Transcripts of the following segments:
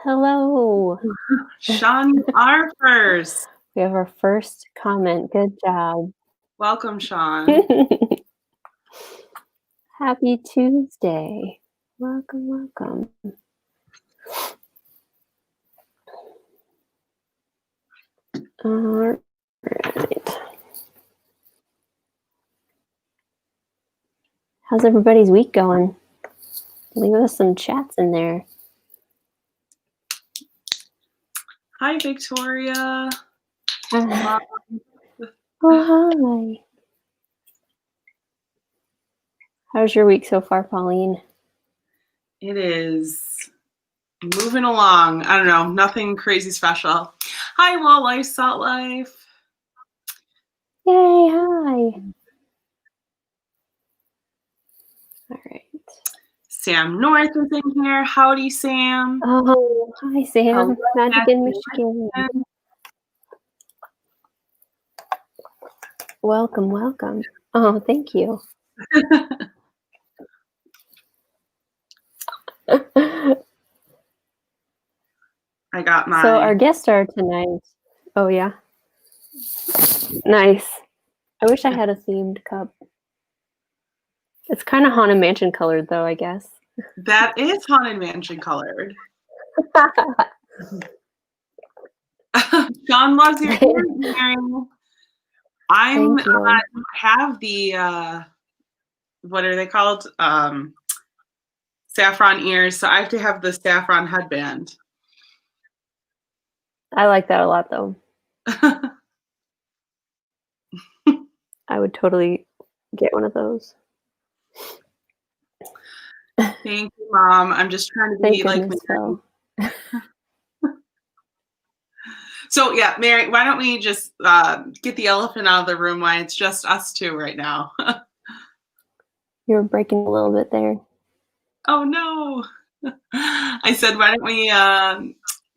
Hello. Sean, you are first. We have our first comment. Good job. Welcome, Sean. Happy Tuesday. Welcome. All right. How's everybody's week going? Leave us some chats in there. Hi, Victoria. Oh, hi. How's your week so far, Pauline? It is moving along. I don't know, nothing crazy special. Hi, Law Life, Salt Life. Yay, hi. All right. Sam North is in here. Howdy, Sam. Oh, hi, Sam. Hello, Magic in Michigan. Welcome. Oh, thank you. I got my... So our guest star tonight. Oh, yeah. Nice. I wish I had a themed cup. It's kind of Haunted Mansion colored, though, I guess. That is Haunted Mansion colored. Sean loves your hair. I have the, what are they called? Saffron ears. So I have to have the saffron headband. I like that a lot, though. I would totally get one of those. Thank you, Mom. I'm just trying to be like Mary. So yeah, Mary, why don't we just get the elephant out of the room? Why it's just us two right now. You were breaking a little bit there. Oh no. I said, why don't we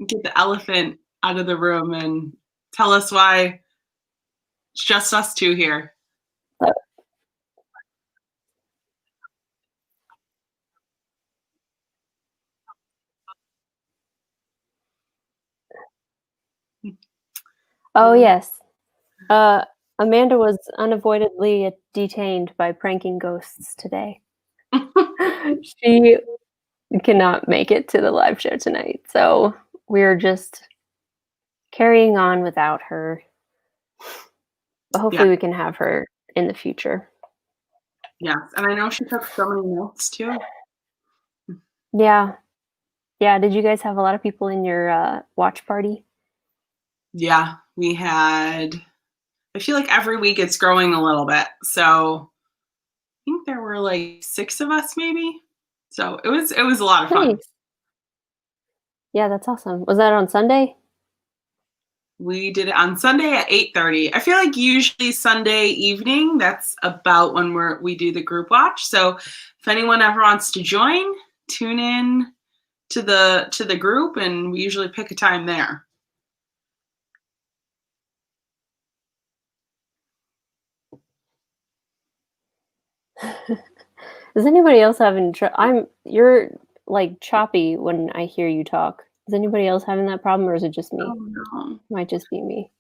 get the elephant out of the room and tell us why it's just us two here. Oh, yes. Amanda was unavoidably detained by pranking ghosts today. She cannot make it to the live show tonight, so we're just carrying on without her. But hopefully we can have her in the future. Yes, and I know she took so many notes too. Yeah. Did you guys have a lot of people in your watch party? Yeah, we had, I feel like every week it's growing a little bit. So I think there were like 6 of us maybe. So it was a lot of fun. Nice. Yeah, that's awesome. Was that on Sunday? We did it on Sunday at 8:30. I feel like usually Sunday evening, that's about when we do the group watch. So if anyone ever wants to join, tune in to the group, and we usually pick a time there. Is anybody else having you're like choppy when I hear you talk. Is anybody else having that problem, or is it just me? Oh no. Might just be me.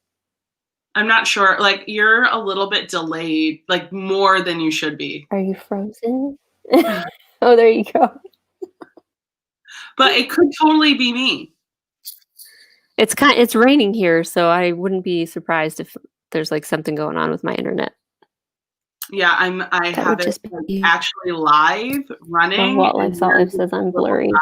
I'm not sure. Like, you're a little bit delayed, like more than you should be. Are you frozen? Oh, there you go. But it could totally be me. It's raining here, so I wouldn't be surprised if there's like something going on with my internet. Yeah, I have it actually live running. What Life Salt Life says I'm blurry.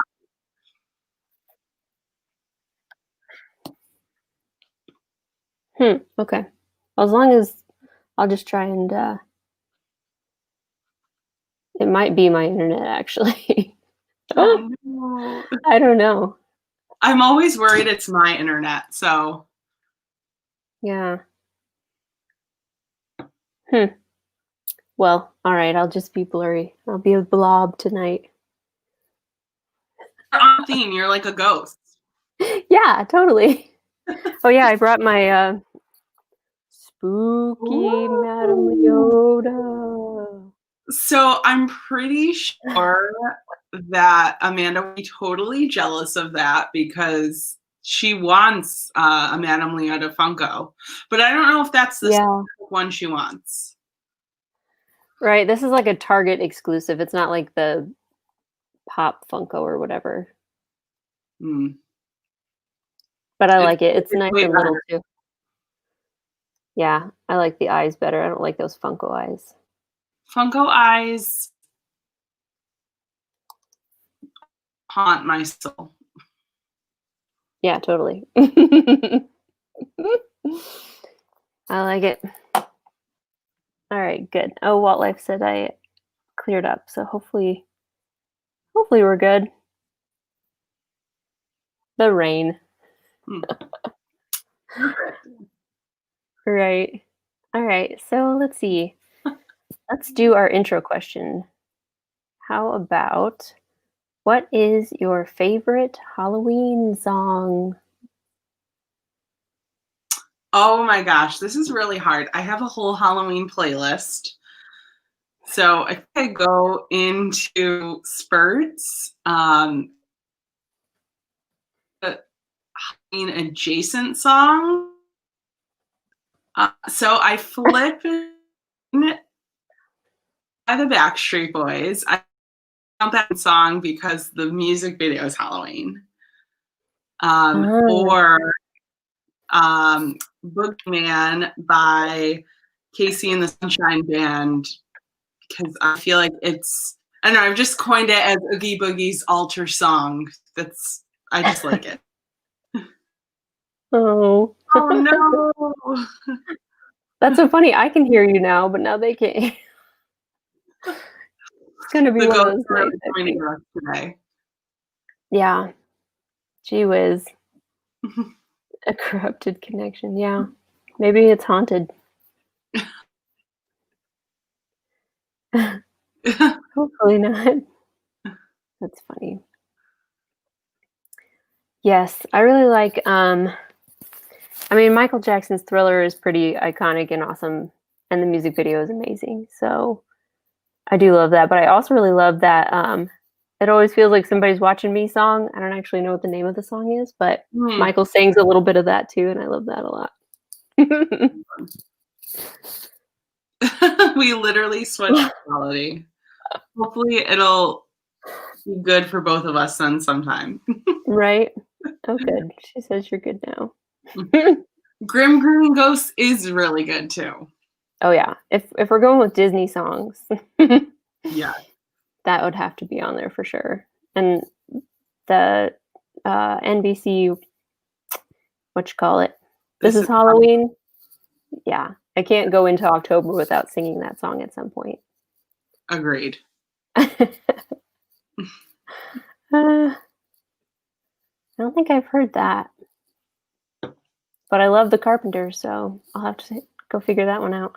Okay. As long as I'll just try and it might be my internet actually. Oh, no. I don't know. I'm always worried it's my internet, so. Yeah. Well, all right, I'll just be blurry. I'll be a blob tonight. You're on theme, you're like a ghost. Yeah, totally. Oh yeah, I brought my spooky Madame Yoda. So I'm pretty sure that Amanda would be totally jealous of that because she wants a Madame Leota Funko, but I don't know if that's the Yeah. one she wants. Right. This is like a Target exclusive. It's not like the Pop Funko or whatever. Hmm. But I like it. It's It's nice way and little better. too. Yeah, I like the eyes better. I don't like those Funko eyes. Funko eyes haunt my soul. Yeah, totally. I like it. All right, good. Oh, Walt Life said I cleared up, so hopefully we're good. The rain. Hmm. Perfect. Right. All right. So let's see. Let's do our intro question. How about what is your favorite Halloween song? Oh my gosh, this is really hard. I have a whole Halloween playlist. So I think I go into spurts. Halloween adjacent song. So I flip in by the Backstreet Boys. I found that song because the music video is Halloween. Ah, Or Boogeyman by Casey and the Sunshine Band because I feel like I don't know, I've just coined it as Oogie Boogie's altar song. I just like it. oh. Oh no! That's so funny. I can hear you now, but now they can't. It's gonna be The one of ghosts those are nights, really I coming think. to us today. Yeah. Gee whiz. A corrupted connection. Yeah. Maybe it's haunted. Hopefully not. That's funny. Yes, I really like I mean Michael Jackson's Thriller is pretty iconic and awesome and the music video is amazing. So I do love that, but I also really love that It Always Feels Like Somebody's Watching Me song. I don't actually know what the name of the song is, but Hmm. Michael sings a little bit of that too and I love that a lot. We literally switched quality. Hopefully it'll be good for both of us then sometime. Right? Oh good. She says you're good now. Grim Green Ghost is really good too. Oh yeah. If we're going with Disney songs, Yeah. that would have to be on there for sure. And the NBC, what you call it? This is Halloween. Yeah, I can't go into October without singing that song at some point. Agreed. I don't think I've heard that, but I love the Carpenters, so I'll have to go figure that one out.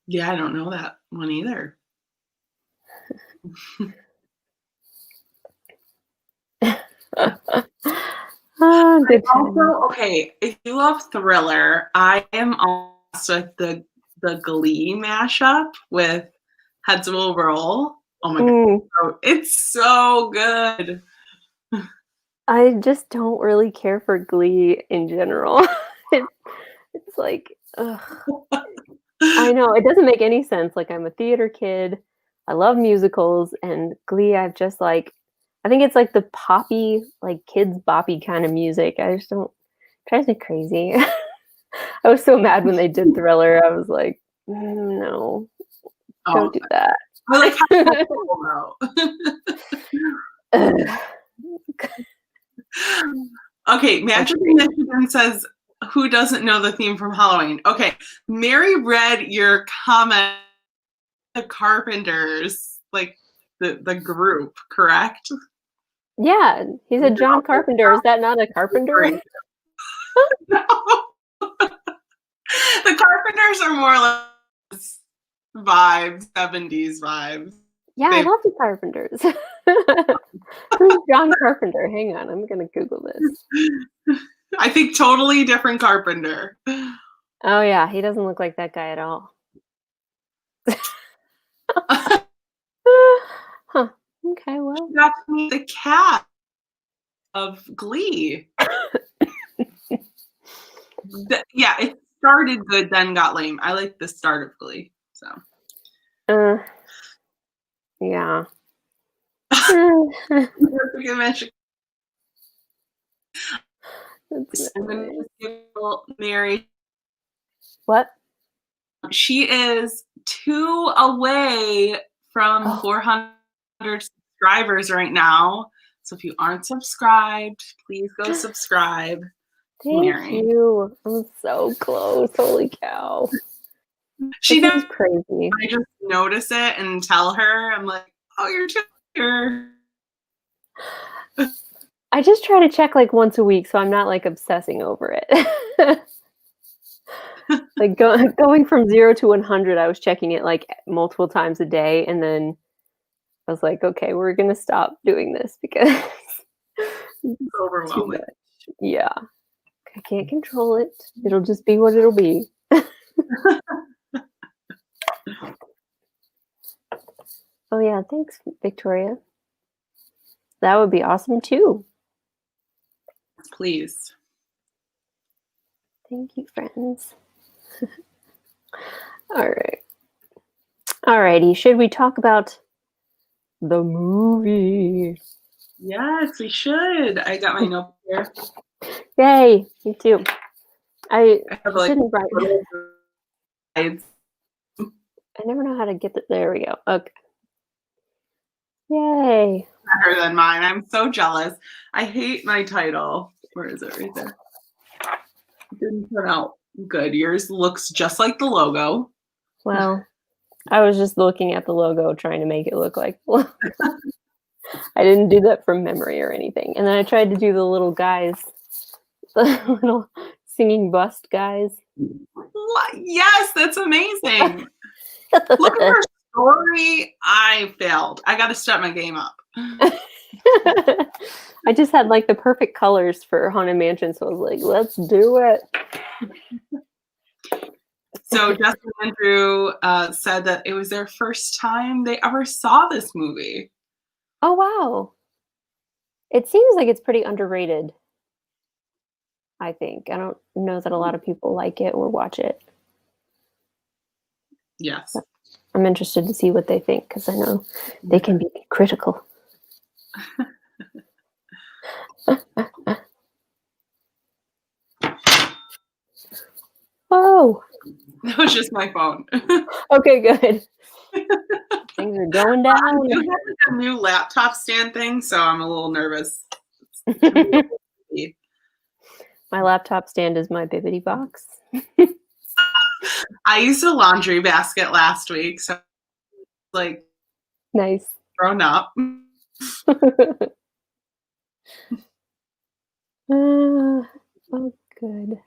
Yeah, I don't know that one either. Good time. Also, okay, if you love Thriller, I am also at the Glee mashup with Heads Will Roll. Oh my god, it's so good. I just don't really care for Glee in general. It's like, ugh. I know, it doesn't make any sense, like, I'm a theater kid, I love musicals, and Glee, I've just, like I think it's, like, the poppy, like, kids boppy kinda music, I just don't drives me crazy. I was so mad when they did Thriller, I was like, no, Oh, don't do that." I like how Ugh. Okay, That's Magic in great. Michigan says, "Who doesn't know the theme from Halloween?" Okay, Mary read your comment. The Carpenters, like the group, correct? Yeah, he said John Carpenter, is that not a carpenter? No. The Carpenters are more like vibes, 70s vibes. Yeah, I They love the Carpenters. Who's John Carpenter? Hang on, I'm gonna Google this. I think totally different Carpenter. Oh, yeah, he doesn't look like that guy at all. Huh. Okay, well. She got to meet the cat of Glee. Yeah, it started good, then got lame. I like the start of Glee. So Uh, yeah. That's I'm gonna nice. just give Mary. What? She is 2 away from Oh, 400 subscribers right now. So if you aren't subscribed, please go subscribe to thank Mary. you. I'm so close. Holy cow. She This knows is crazy. I just notice it and tell her. I'm like, oh, you're here. I just try to check like once a week so I'm not like obsessing over it. Like going from 0 to 100, I was checking it like multiple times a day, and then I was like, okay, we're gonna stop doing this because it's It's too overwhelming. much. Yeah, I can't control it. It'll just be what it'll be. Oh yeah, thanks, Victoria. That would be awesome too. Please. Thank you, friends. All right. Alrighty, should we talk about the movie? Yes, we should. I got my note here. Yay, me too. I I have like didn't write. slides. I never know how to get there we go. Okay. Yay. Better than mine. I'm so jealous. I hate my title. Where is it? Right there. It didn't turn out good. Yours looks just like the logo. Well, I was just looking at the logo trying to make it look like the logo. I didn't do that from memory or anything. And then I tried to do the little guys, the little singing bust guys. What? Yes, that's amazing. Look at her story. I failed. I got to step my game up. I just had like the perfect colors for Haunted Mansion, so I was like, let's do it. So Justin and Andrew said that it was their first time they ever saw this movie. Oh, wow. It seems like it's pretty underrated, I think. I don't know that a lot of people like it or watch it. Yes. I'm interested to see what they think because I know they can be critical. Oh, That was just my phone. okay, good. Things are going I down. do have like a new laptop stand thing, so I'm a little nervous. My laptop stand is my bibbity box. I used a laundry basket last week, so like Nice. grown up. Oh, good.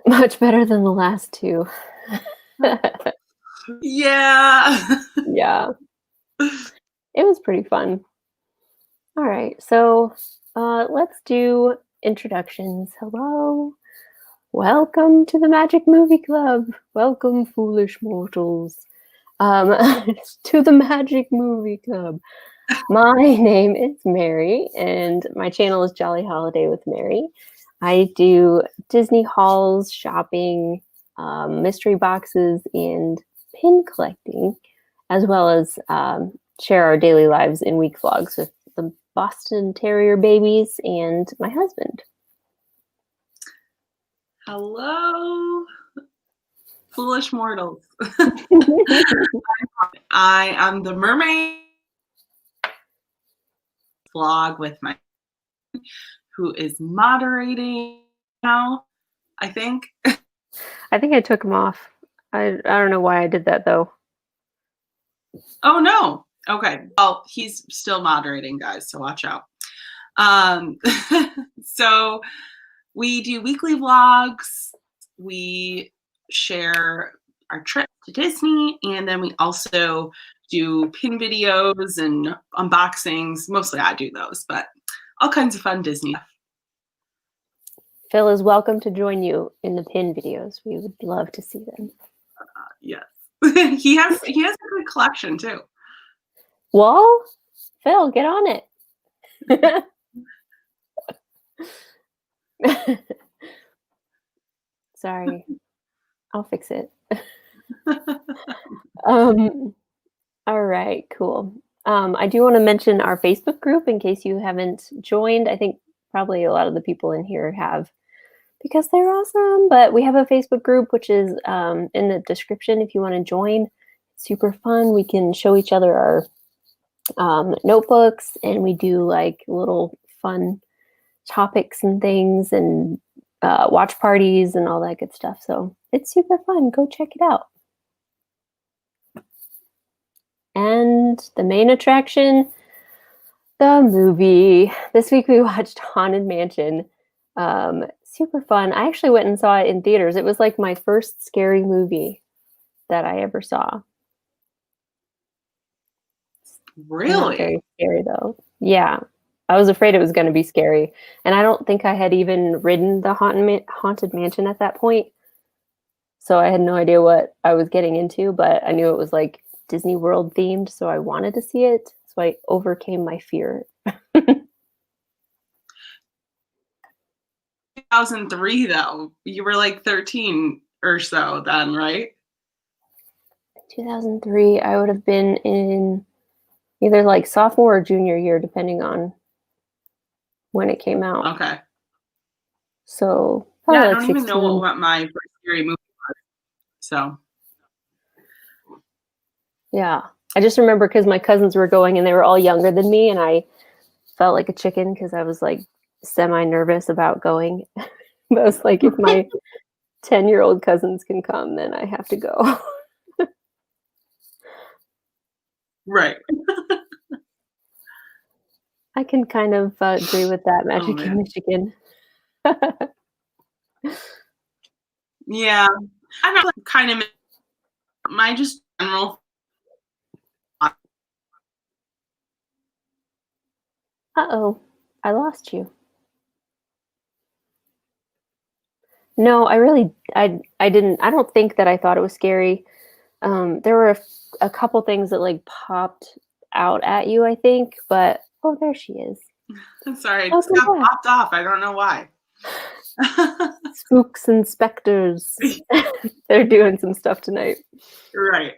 Much better than the last two. Yeah. Yeah. It was pretty fun. All right, so let's do introductions. Hello. Welcome to the Magic Movie Club. Welcome, foolish mortals, to the Magic Movie Club. My name is Mary, and my channel is Jolly Holiday with Mary. I do Disney hauls, shopping, mystery boxes, and pin collecting, as well as share our daily lives in week vlogs with the Boston Terrier babies and my husband. Hello, foolish mortals. I am the Mermaid vlog with my who is moderating now, I think. I think I took him off. I don't know why I did that though. Oh no. Okay. Well, he's still moderating, guys, so watch out. So we do weekly vlogs. We share our trip to Disney, and then we also do pin videos and unboxings. Mostly I do those, but all kinds of fun Disney stuff. Phil is welcome to join you in the pin videos. We would love to see them. Yes. He has a good collection too. Well, Phil, get on it. Sorry, I'll fix it. Um, all right, cool. I do want to mention our Facebook group in case you haven't joined. I think probably a lot of the people in here have because they're awesome. But we have a Facebook group, which is in the description if you want to join. It's super fun. We can show each other our notebooks and we do like little fun topics and things and watch parties and all that good stuff. So it's super fun. Go check it out. And the main attraction, the movie. This week we watched Haunted Mansion. Super fun. I actually went and saw it in theaters. It was like my first scary movie that I ever saw. Really? Not very scary though. Yeah. I was afraid it was going to be scary. And I don't think I had even ridden the Haunted Mansion at that point. So I had no idea what I was getting into, but I knew it was like Disney World themed, so I wanted to see it. So I overcame my fear. 2003 though. You were like 13 or so then, right? 2003, I would have been in either like sophomore or junior year, depending on when it came out. Okay. So Yeah, I like don't 16. even know what my first scary movie was. So yeah, I just remember because my cousins were going and they were all younger than me, and I felt like a chicken because I was like semi-nervous about going. But I was like, if my 10-year-old cousins can come, then I have to go. right. I can kind of agree with that, Magic in Michigan. Yeah. I know kind of my just general. Uh-oh, I lost you. No, I didn't. I don't think that I thought it was scary. There were a couple things that like popped out at you, I think, but oh, there she is. I'm sorry, it Oh, just got popped off. I don't know why. Spooks and specters. They're doing some stuff tonight. Right.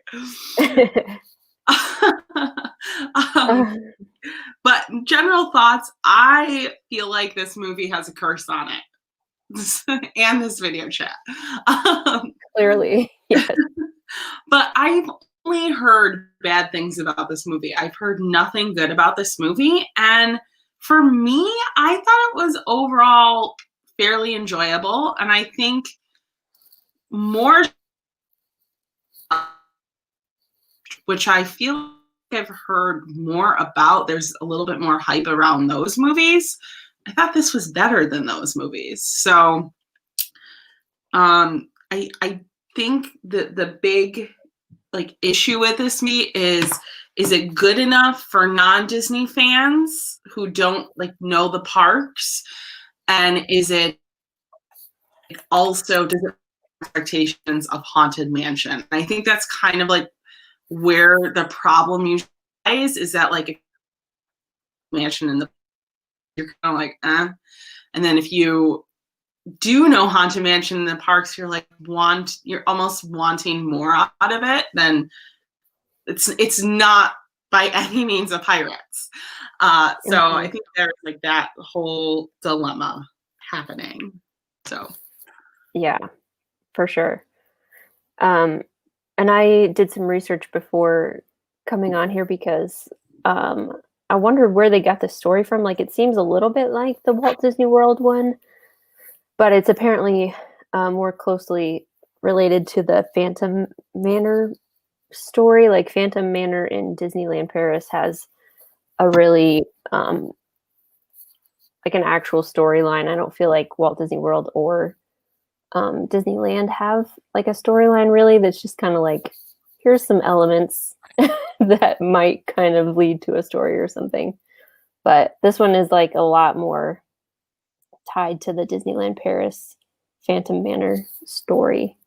But general thoughts, I feel like this movie has a curse on it. And this video chat. Clearly, yes. But I've only heard bad things about this movie. I've heard nothing good about this movie. And for me, I thought it was overall fairly enjoyable. And I think more, which I feel like I've heard more about, there's a little bit more hype around those movies. I thought this was better than those movies. So I think the big like issue with this movie is it good enough for non-Disney fans who don't like know the parks, and is it also does it expectations of Haunted Mansion? I think that's kind of like where the problem usually is that like a mansion in the you're kind of like and then if you do know Haunted Mansion in the parks, you're like you're almost wanting more out of it than it's not by any means a Pirates. So I think there's like that whole dilemma happening. So yeah, for sure. And I did some research before coming on here because I wondered where they got the story from. Like, it seems a little bit like the Walt Disney World one, but it's apparently more closely related to the Phantom Manor story. Like, Phantom Manor in Disneyland Paris has a really like an actual storyline. I don't feel like Walt Disney World or Disneyland have like a storyline really that's just kind of like, here's some elements that might kind of lead to a story or something. But this one is like a lot more tied to the Disneyland Paris Phantom Manor story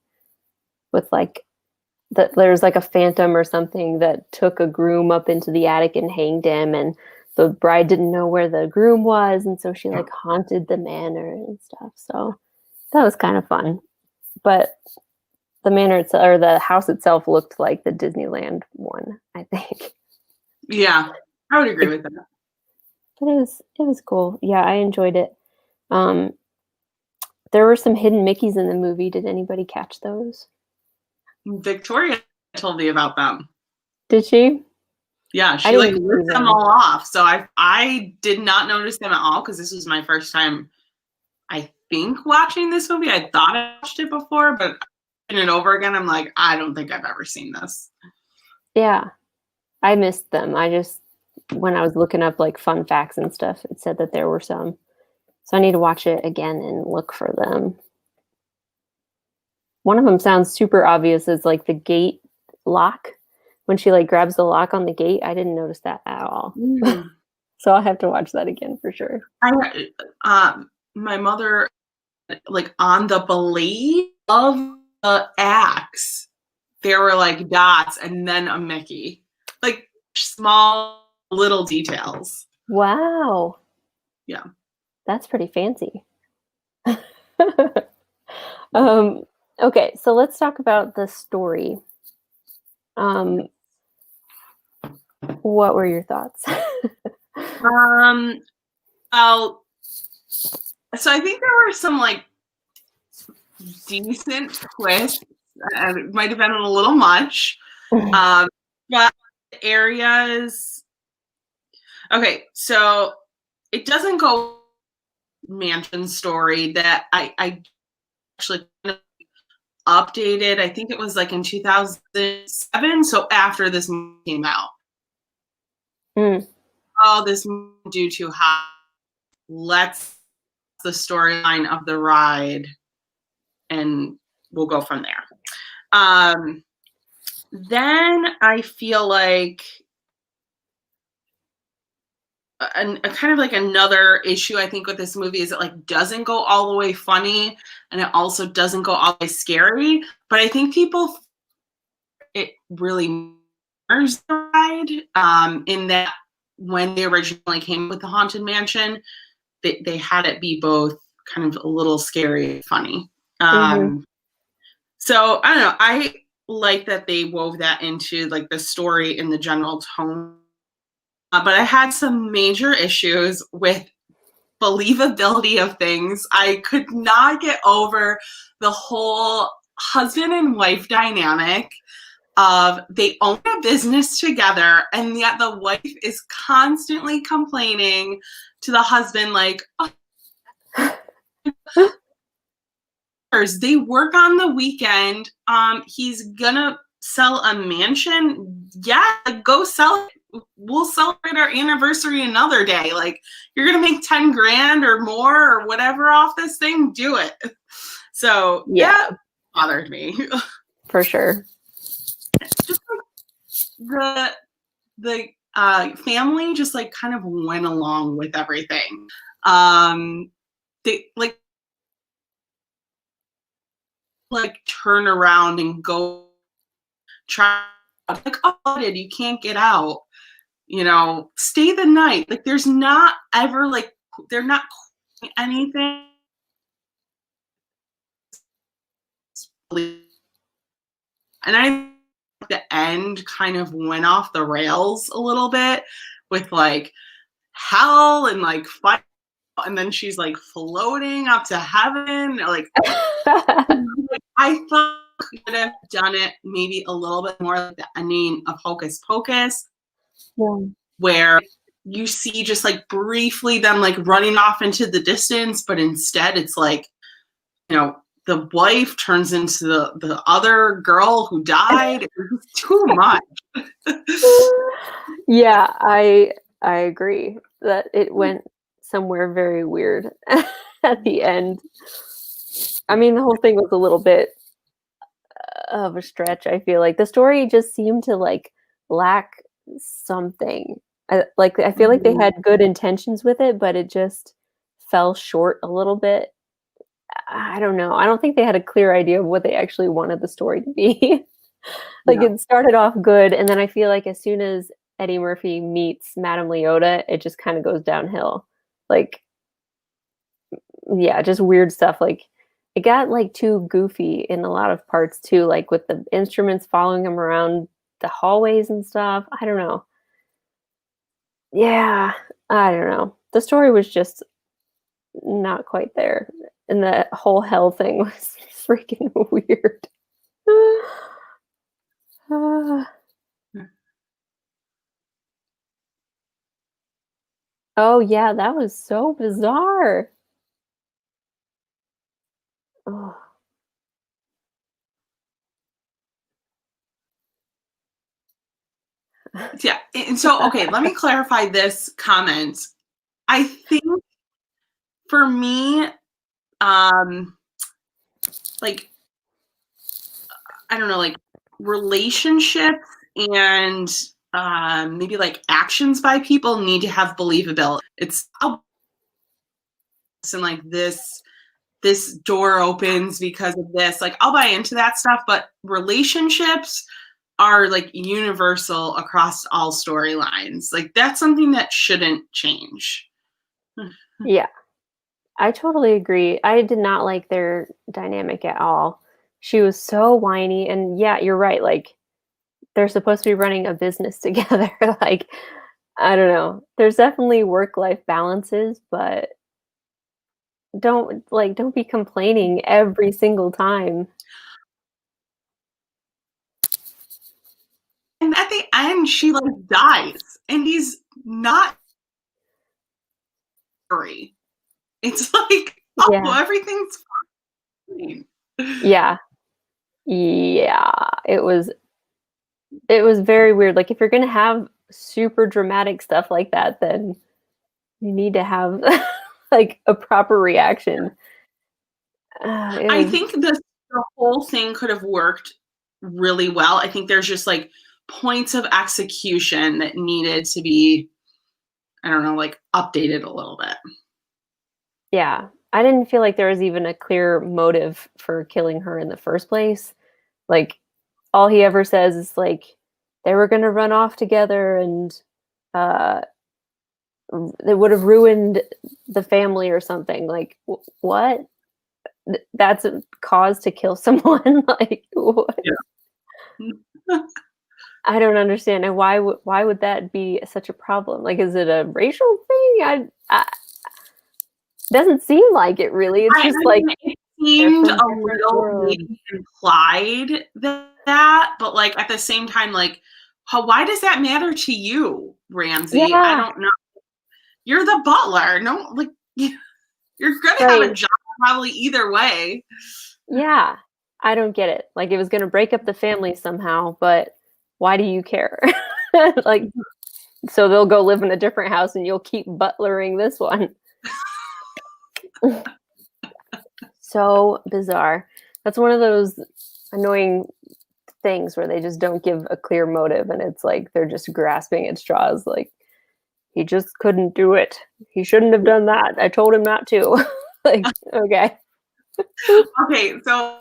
with like that there's like a phantom or something that took a groom up into the attic and hanged him, and the bride didn't know where the groom was, and so she like haunted the manor and stuff. So that was kind of fun. But the manor itself, or the house itself, looked like the Disneyland one, I think. Yeah, I would agree with that. But it was cool. Yeah, I enjoyed it. Um, there were some hidden Mickeys in the movie. Did anybody catch those? Victoria told me about them. Did she? Yeah, I she like didn't see listed them them. all off. So I did not notice them at all because this was my first time, I think, watching this movie. I thought I watched it before, but and over again, I'm like, I don't think I've ever seen this. Yeah, I missed them. When I was looking up like fun facts and stuff, it said that there were some. So I need to watch it again and look for them. One of them sounds super obvious as like the gate lock. When she like grabs the lock on the gate, I didn't notice that at all. So I'll have to watch that again for sure. My mother, like on the blade of the axe, there were like dots and then a Mickey, like small little details. Wow. Yeah. That's pretty fancy. Okay, so let's talk about the story. What were your thoughts? Well, so I think there were some like decent twists. It might have been a little much. But areas. Okay, so it doesn't go mansion story that I actually kind of updated. I think it was like in 2007, so after this movie came out. All this due to how let's the storyline of the ride, and we'll go from there. Then I feel like a kind of like another issue I think with this movie is it like doesn't go all the way funny, and it also doesn't go all the way scary. But I think people, it really matters the ride, in that when they originally came with the Haunted Mansion, they had it be both kind of a little scary and funny. So I don't know. I like that they wove that into like the story in the general tone. But I had some major issues with believability of things. I could not get over the whole husband and wife dynamic of they own a business together, and yet the wife is constantly complaining to the husband like, oh, they work on the weekend. He's gonna sell a mansion. Yeah, go sell it. We'll celebrate our anniversary another day. Like, you're gonna make 10 grand or more or whatever off this thing, do it. So Yeah, that bothered me. for sure. Just like the family just like kind of went along with everything. They like turn around and go try, like, oh, you can't get out, stay the night. Like, there's not ever like, they're not anything. And I the end kind of went off the rails a little bit with like hell and like fight, and then she's like floating up to heaven. Like, I thought we could have done it maybe a little bit more like the ending of Hocus Pocus, where you see just like briefly them like running off into the distance, but instead it's like, the wife turns into the other girl who died. It was too much. Yeah, I agree that it went somewhere very weird at the end. I mean, the whole thing was a little bit of a stretch. I feel like the story just seemed to like lack something. I feel like they had good intentions with it, but it just fell short a little bit. I don't know. I don't think they had a clear idea of what they actually wanted the story to be. Like, Yeah. it started off good, and then I feel like as soon as Eddie Murphy meets Madame Leota, it just kinda goes downhill. Like, yeah, just weird stuff, like, it got, like, too goofy in a lot of parts too, like, with the instruments following him around the hallways and stuff, I don't know. Yeah, I don't know. The story was just not quite there, and the whole hell thing was freaking weird. Ah. Oh, yeah, that was so bizarre. Oh, Yeah. And so, okay, let me clarify this comment. I think for me, um, like, I don't know, like relationships and maybe like actions by people need to have believability. It's and like this door opens because of this. Like I'll buy into that stuff, but relationships are like universal across all storylines. Like that's something that shouldn't change. yeah, I totally agree. I did not like their dynamic at all. She was so whiny, and yeah, you're right, like, they're supposed to be running a business together, like, I don't know. There's definitely work-life balances, but don't be complaining every single time. And at the end, she like dies, and he's not sorry. It's like, oh, Yeah. everything's fine. Yeah. Yeah. It was very weird, like, if you're gonna have super dramatic stuff like that, then you need to have, like, a proper reaction. It I was think the whole thing could have worked really well. I think there's just like points of execution that needed to be, I don't know, like updated a little bit. yeah. I didn't feel like there was even a clear motive for killing her in the first place. Like, all he ever says is, like, they were gonna run off together and, uh, it would've ruined the family or something, like, what? That's a cause to kill someone? Like, what? Yeah. I don't understand, and why would that be such a problem? Like, is it a racial thing? I doesn't seem like it really, it's I just like, mean, it they're seemed from a different little worlds. maybe implied that, but like at the same time, like, why does that matter to you, Ramsey? I Yeah, don't know. You're the butler. No, like, you're gonna have a right. job probably either way. Yeah. I don't get it. Like, it was gonna break up the family somehow, but why do you care? Like, so they'll go live in a different house and you'll keep butlering this one. So bizarre. That's one of those annoying things where they just don't give a clear motive and it's like they're just grasping at straws, like, "He just couldn't do it. He shouldn't have done that. I told him not to." Like, okay. Okay, so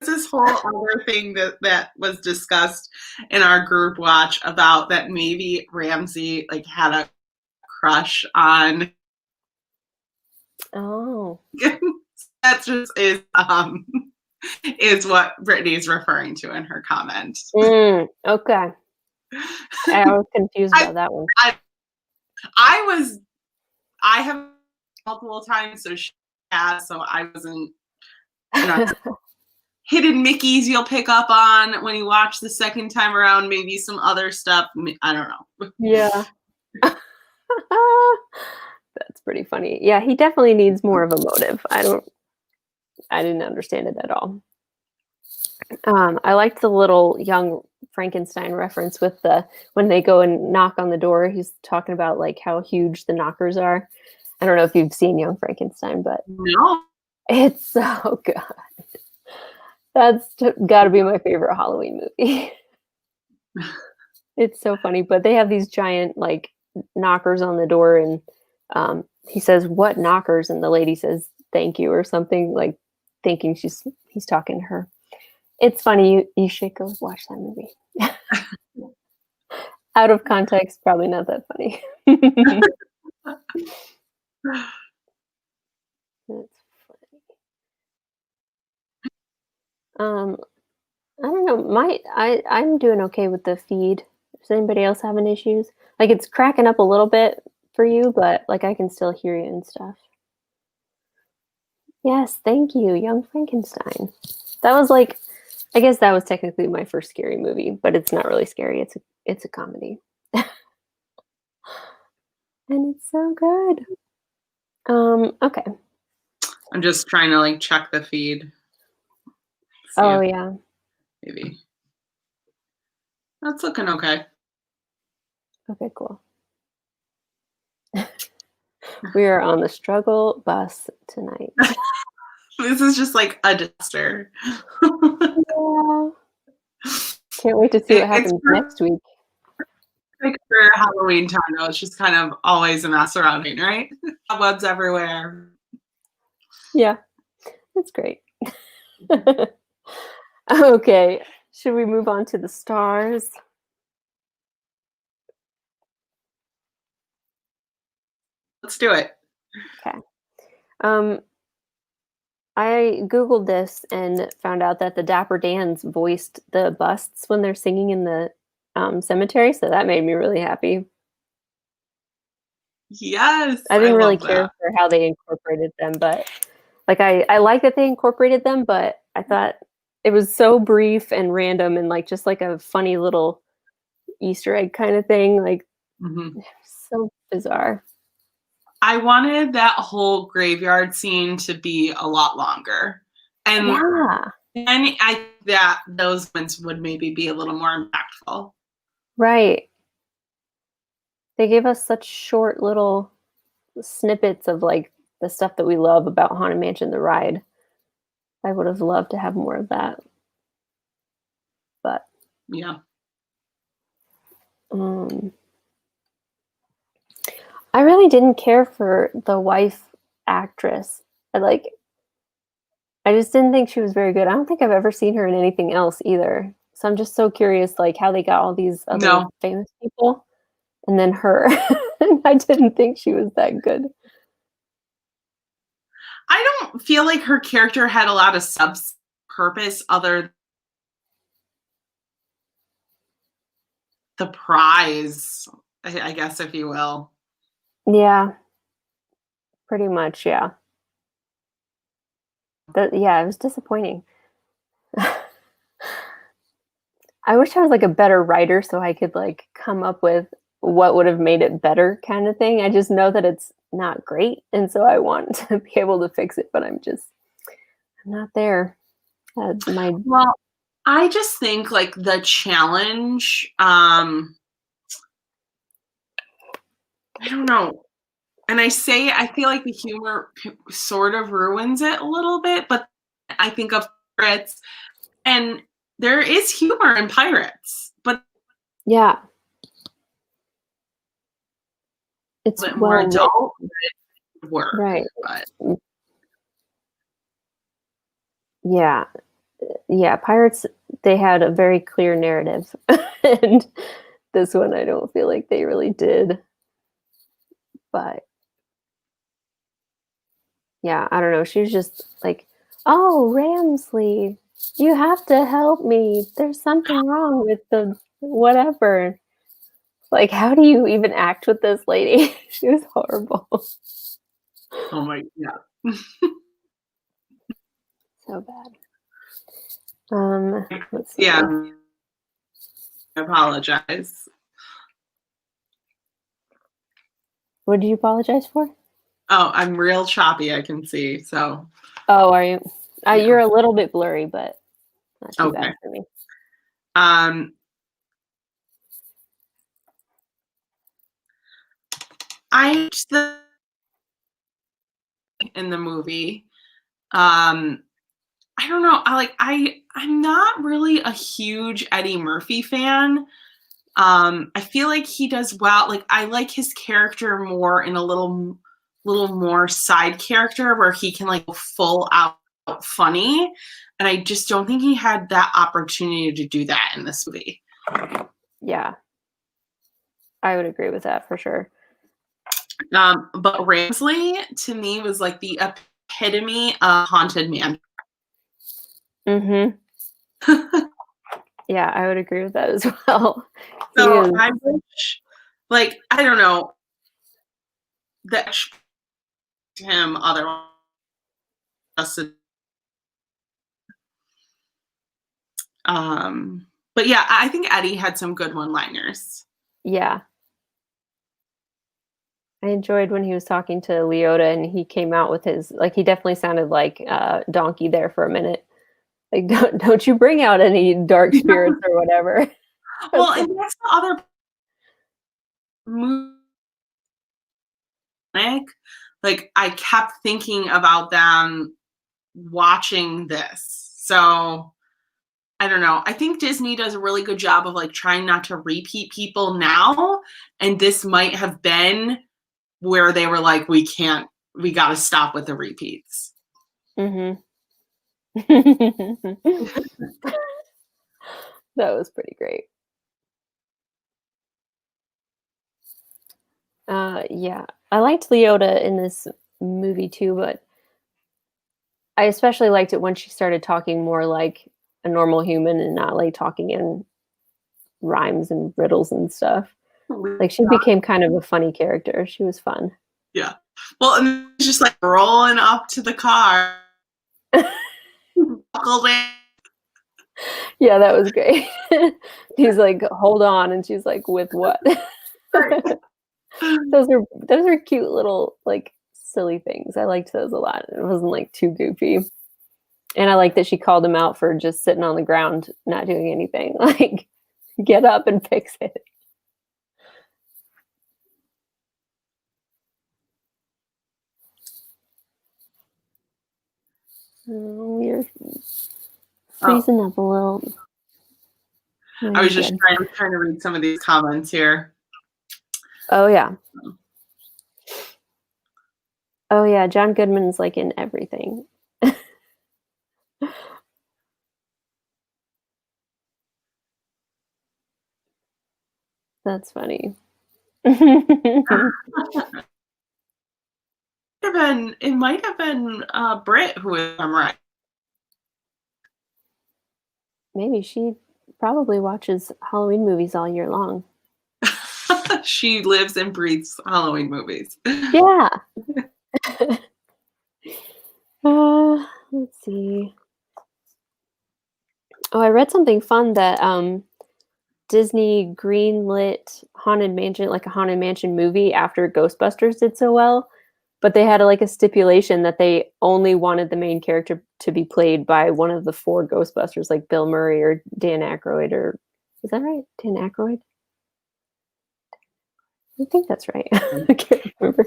this whole other thing that was discussed in our group watch about that maybe Ramsey like had a crush on. Oh. That just is what Brittany is referring to in her comment. Okay. I was confused I about that one. I I was I have multiple times, so she has, so I wasn't, you know, hidden Mickeys you'll pick up on when you watch the second time around, maybe some other stuff. I don't know. Yeah. That's pretty funny. Yeah, he definitely needs more of a motive. I didn't understand it at all. I liked the little young Frankenstein reference with the when they go and knock on the door, he's talking about, like, how huge the knockers are. I don't know if you've seen Young Frankenstein, but No. it's so good. That's gotta be my favorite Halloween movie. It's so funny, but they have these giant, like, knockers on the door, and, he says, "What knockers?" And the lady says, "Thank you," or something, like, thinking he's talking to her. It's funny, you should go watch that movie. Out of context, probably not that funny. That's funny. Um, I don't know, I'm doing okay with the feed. Does anybody else having issues? Like, it's cracking up a little bit for you, but, like, I can still hear you and stuff. Yes, thank you, Young Frankenstein. That was, like I guess that was technically my first scary movie, but it's not really scary, it's a comedy. And it's so good. Okay. I'm just trying to like check the feed. See Oh, if yeah. maybe that's looking okay. Okay, cool. We are on the struggle bus tonight. This is just like a disaster. Yeah. Can't wait to see what happens next week. Like for Halloween time, though, it's just kind of always a mess around here, right? Cobwebs everywhere. Yeah, that's great. Okay, should we move on to the stars? Let's do it. Okay. I Googled this and found out that the Dapper Dans voiced the busts when they're singing in the cemetery, so that made me really happy. Yes, I I didn't really love care that. for how they incorporated them, but like I like that they incorporated them, but I thought it was so brief and random and like just like a funny little Easter egg kind of thing, like Mhm. so bizarre. I wanted that whole graveyard scene to be a lot longer. And Yeah, then I think that those moments would maybe be a little more impactful. right. They gave us such short little snippets of like the stuff that we love about Haunted Mansion the ride. I would have loved to have more of that, but Yeah. um I really didn't care for the wife actress. I just didn't think she was very good. I don't think I've ever seen her in anything else either. So I'm just so curious, like, how they got all these other No, famous people and then her. I didn't think she was that good. I don't feel like her character had a lot of purpose other than the prize, I guess, if you will. Yeah, pretty much, yeah. Yeah, it was disappointing. I wish I was like a better writer so I could like come up with what would have made it better kind of thing. I just know that it's not great and so I want to be able to fix it, but I'm not there. My Well, I just think like the challenge, I don't know. And I feel like the humor sort of ruins it a little bit, but I think of pirates and there is humor in pirates, but yeah, a it's bit more well written, adult work. right. But Yeah. Yeah, Pirates they had a very clear narrative. And this one I don't feel like they really did. But yeah, I don't know. She was just like, "Oh, Ramsley, you have to help me. There's something wrong with the whatever." Like, how do you even act with this lady? She was horrible. oh my, yeah. So bad. Let's Yeah, see. I apologize. What did you apologize for? Oh, I'm real choppy, I can see. So, Oh, are you? yeah. You're a little bit blurry, but not too bad Okay. for me. Um, I just in the movie. I don't know. I'm not really a huge Eddie Murphy fan. I feel like he does well. Like I like his character more in a little more side character where he can like go full out funny. And I just don't think he had that opportunity to do that in this movie. Yeah. I would agree with that for sure. But Ramsley, to me, was like the epitome of haunted man. Mm-hmm. Yeah, I would agree with that as well. So I wish, like, I don't know, that him otherwise. But yeah, I think Eddie had some good one-liners. Yeah. I enjoyed when he was talking to Leota and he came out with his, like, he definitely sounded like Donkey there for a minute. Like, don't you bring out any dark spirits or whatever. Well, and that's the other movie. Like, I kept thinking about them watching this. So I don't know. I think Disney does a really good job of like trying not to repeat people now. And this might have been where they were like, we got to stop with the repeats. Mm-hmm. That was pretty great. Yeah. I liked Leota in this movie too, but I especially liked it when she started talking more like a normal human and not like talking in rhymes and riddles and stuff. Like she became kind of a funny character. She was fun. Yeah. Well, and it's just like rolling up to the car. Yeah, that was great. He's like, hold on, and she's like, with what? Those are cute little like silly things. I liked those a lot. It wasn't like too goofy. And I like that she called him out for just sitting on the ground, not doing anything. Like, get up and fix it. You're freezing up a little. I was just trying to read some of these comments here. Oh yeah. Oh yeah, John Goodman's like in everything. That's funny. It might have been Britt who was right. Maybe she probably watches Halloween movies all year long. She lives and breathes Halloween movies. Yeah. Let's see. Oh, I read something fun that Disney greenlit Haunted Mansion, like a Haunted Mansion movie after Ghostbusters did so well, but they had like a stipulation that they only wanted the main character to be played by one of the 4 Ghostbusters, like Bill Murray or Dan Aykroyd, or is that right? Dan Aykroyd? I think that's right. I can't remember.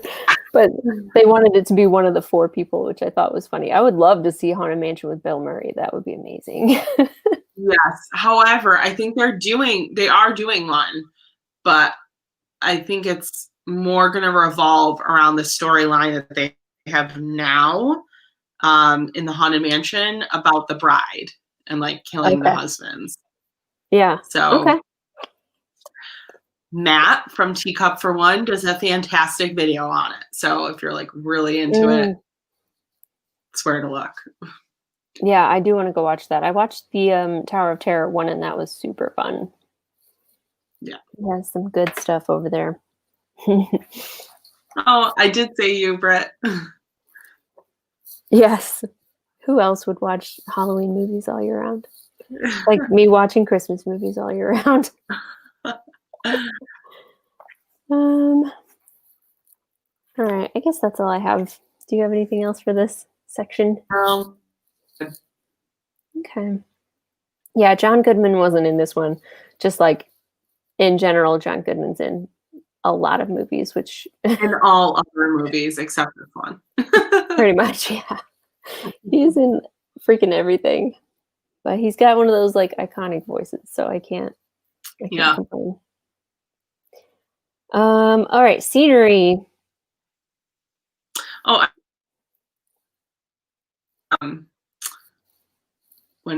But they wanted it to be one of the 4 people, which I thought was funny. I would love to see Haunted Mansion with Bill Murray. That would be amazing. Yes. However, I think they are doing one, but I think it's more going to revolve around the storyline that they have now in the Haunted Mansion about the bride and like killing the husbands. Yeah. So okay. Matt from Teacup for One does a fantastic video on it. So if you're like really into it, it's where to look. Yeah, I do want to go watch that. I watched the Tower of Terror one, and that was super fun. Yeah. It has some good stuff over there. Oh, I did say you, Brett. Yes. Who else would watch Halloween movies all year round? Like me watching Christmas movies all year round. All right. I guess that's all I have. Do you have anything else for this section? Okay. Yeah, John Goodman wasn't in this one. Just like in general, John Goodman's in a lot of movies, which in all other movies except this one. Pretty much, yeah. He's in freaking everything. But he's got one of those like iconic voices, so I can't complain. All right, scenery. Oh,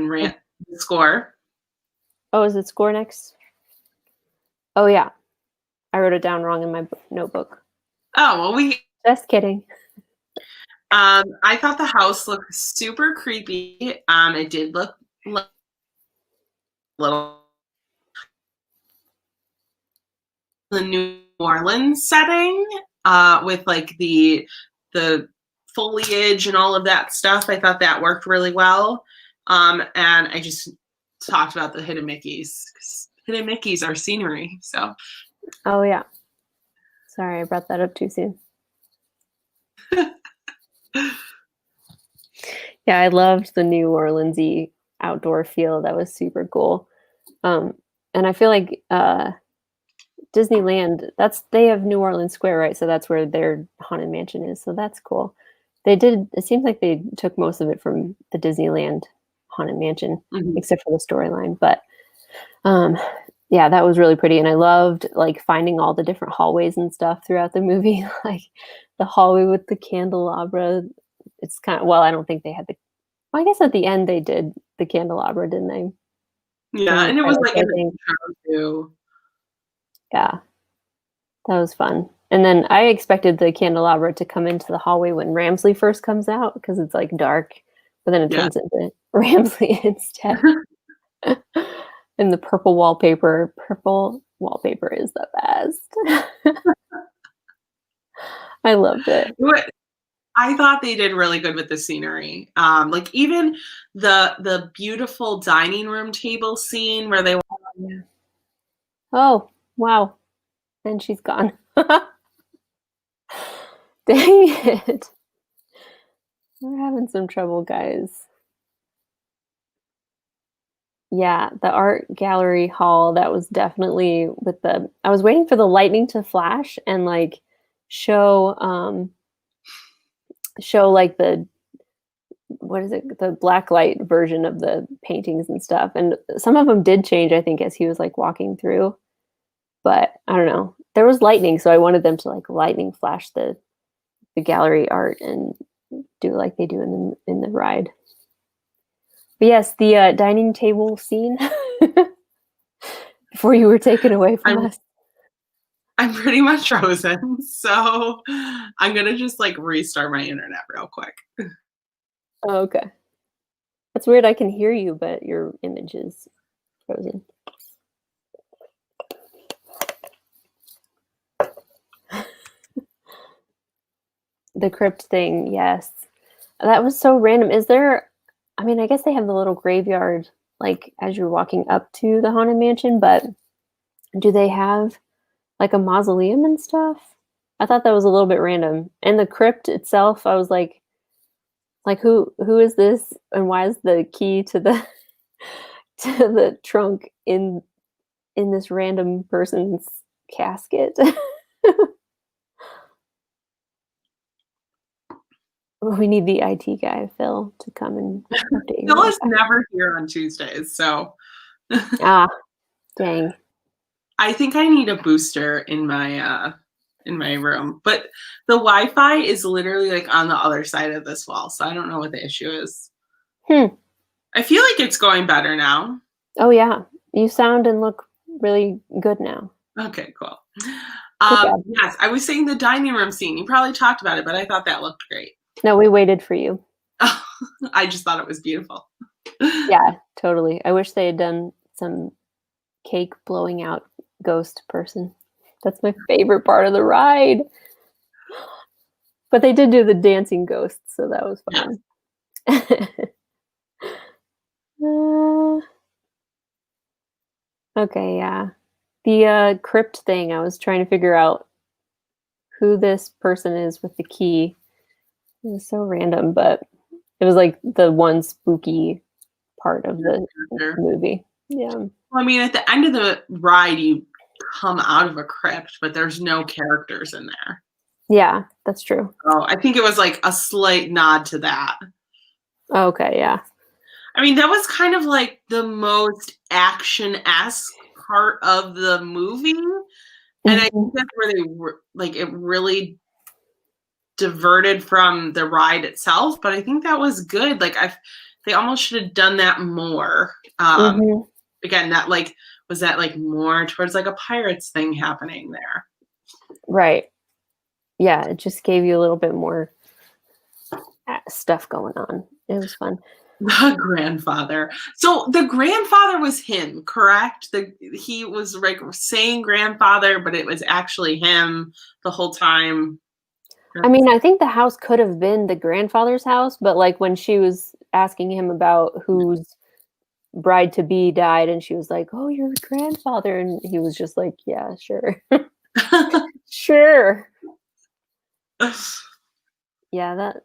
when the score. Oh, is it score next? Oh yeah, I wrote it down wrong in my notebook. Oh well, Just kidding. I thought the house looked super creepy. It did look a little the New Orleans setting, with like the foliage and all of that stuff. I thought that worked really well. And I just talked about the hidden Mickeys. Hidden Mickeys are scenery. So. Oh yeah. Sorry, I brought that up too soon. Yeah, I loved the New Orleans-y outdoor feel. That was super cool. And I feel like Disneyland, they have New Orleans Square, right? So that's where their Haunted Mansion is. So that's cool. It seems like they took most of it from the Disneyland Haunted Mansion, except for the storyline. But yeah, that was really pretty. And I loved like finding all the different hallways and stuff throughout the movie. Like the hallway with the candelabra. It's kind of, well, I don't think they had I guess at the end they did the candelabra, didn't they? Yeah, and it was like an intro too. Yeah, that was fun. And then I expected the candelabra to come into the hallway when Ramsley first comes out because it's like dark, but then it turns into Ramsley instead. And the purple wallpaper is the best. I loved it. I thought they did really good with the scenery. Like even the beautiful dining room table scene where they. Oh wow! And she's gone. Dang it! We're having some trouble, guys. Yeah, the art gallery hall, that was definitely I was waiting for the lightning to flash and like show like what is it, the black light version of the paintings and stuff. And some of them did change, I think, as he was like walking through. But I don't know. There was lightning, so I wanted them to like lightning flash the gallery art and do like they do in the ride. But yes, the dining table scene before you were taken away from us. I'm pretty much frozen, so I'm gonna just like restart my internet real quick. Oh, okay. That's weird. I can hear you, but your image is frozen. The crypt thing, yes. That was so random. I mean, I guess they have the little graveyard like as you're walking up to the Haunted Mansion, but do they have like a mausoleum and stuff? I thought that was a little bit random. And the crypt itself, I was like who is this and why is the key to the to the trunk in this random person's casket? We need the IT guy, Phil, to come and update. Phil is never here on Tuesdays, so. Dang. I think I need a booster in my room, but the Wi-Fi is literally like on the other side of this wall, so I don't know what the issue is. I feel like it's going better now. Oh yeah, you sound and look really good now. Okay, cool. Yes, I was saying the dining room scene. You probably talked about it, but I thought that looked great. No, we waited for you. I just thought it was beautiful. Yeah, totally. I wish they had done some cake blowing out ghost person. That's my favorite part of the ride. But they did do the dancing ghosts, so that was fun. Okay, yeah. The crypt thing, I was trying to figure out who this person is with the key. It was so random, but it was like the one spooky part of the movie. Yeah. Well, I mean, at the end of the ride, you come out of a crypt, but there's no characters in there. Yeah, that's true. Oh, I think it was like a slight nod to that. Okay, yeah. I mean, that was kind of like the most action-esque part of the movie. And I think that's where they were, like, it really diverted from the ride itself. But I think that was good. Like, they almost should have done that more. Mhm. Again, that like was that like more towards like a pirates thing happening there. Right. Yeah, it just gave you a little bit more stuff going on. It was fun. The grandfather. So the grandfather was him, correct? He was like saying grandfather, but it was actually him the whole time. I mean, I think the house could have been the grandfather's house, but like when she was asking him about whose bride to be died, and she was like, "Oh, your grandfather," and he was just like, "Yeah, sure, sure." Yeah, that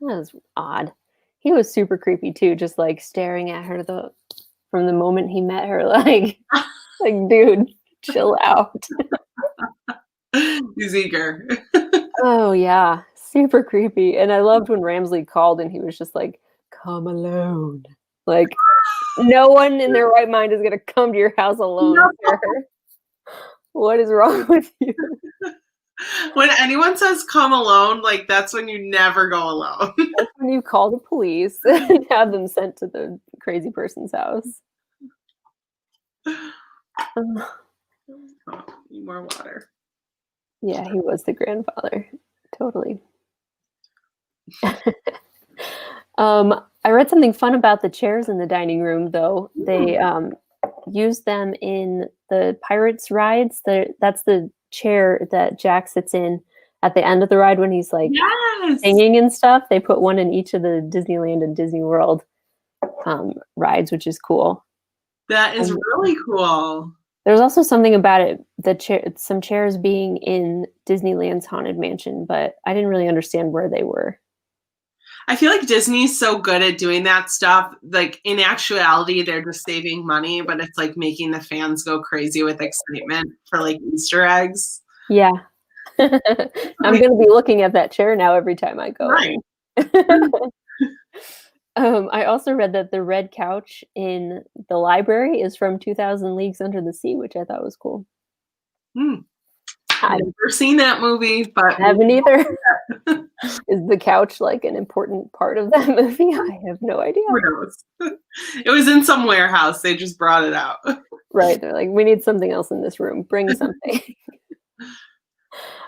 was odd. He was super creepy too, just like staring at her from the moment he met her, like dude, chill out. He's eager. Oh yeah, super creepy. And I loved when Ramsley called and he was just like, "Come alone." Like no one in their right mind is gonna come to your house alone, No. sir. What is wrong with you? When anyone says come alone, like that's when you never go alone. That's when you call the police and have them sent to the crazy person's house. Ugh. Oh, need more water. Yeah, he was the grandfather. Totally. I read something fun about the chairs in the dining room, though. They used them in the Pirates rides. That's the chair that Jack sits in at the end of the ride when he's like Yes. singing and stuff. They put one in each of the Disneyland and Disney World rides, which is cool. That is And really cool. there's also something about it, some chairs being in Disneyland's Haunted Mansion, but I didn't really understand where they were. I feel like Disney's so good at doing that stuff. Like in actuality, they're just saving money, but it's like making the fans go crazy with excitement for like Easter eggs. Yeah. I'm going to be looking at that chair now every time I go. Right. I also read that the red couch in the library is from 2000 Leagues Under the Sea, which I thought was cool. I've never seen that movie, but I haven't either. Is the couch like an important part of that movie? I have no idea. Who knows? It was in some warehouse. They just brought it out. Right. They're like, we need something else in this room. Bring something.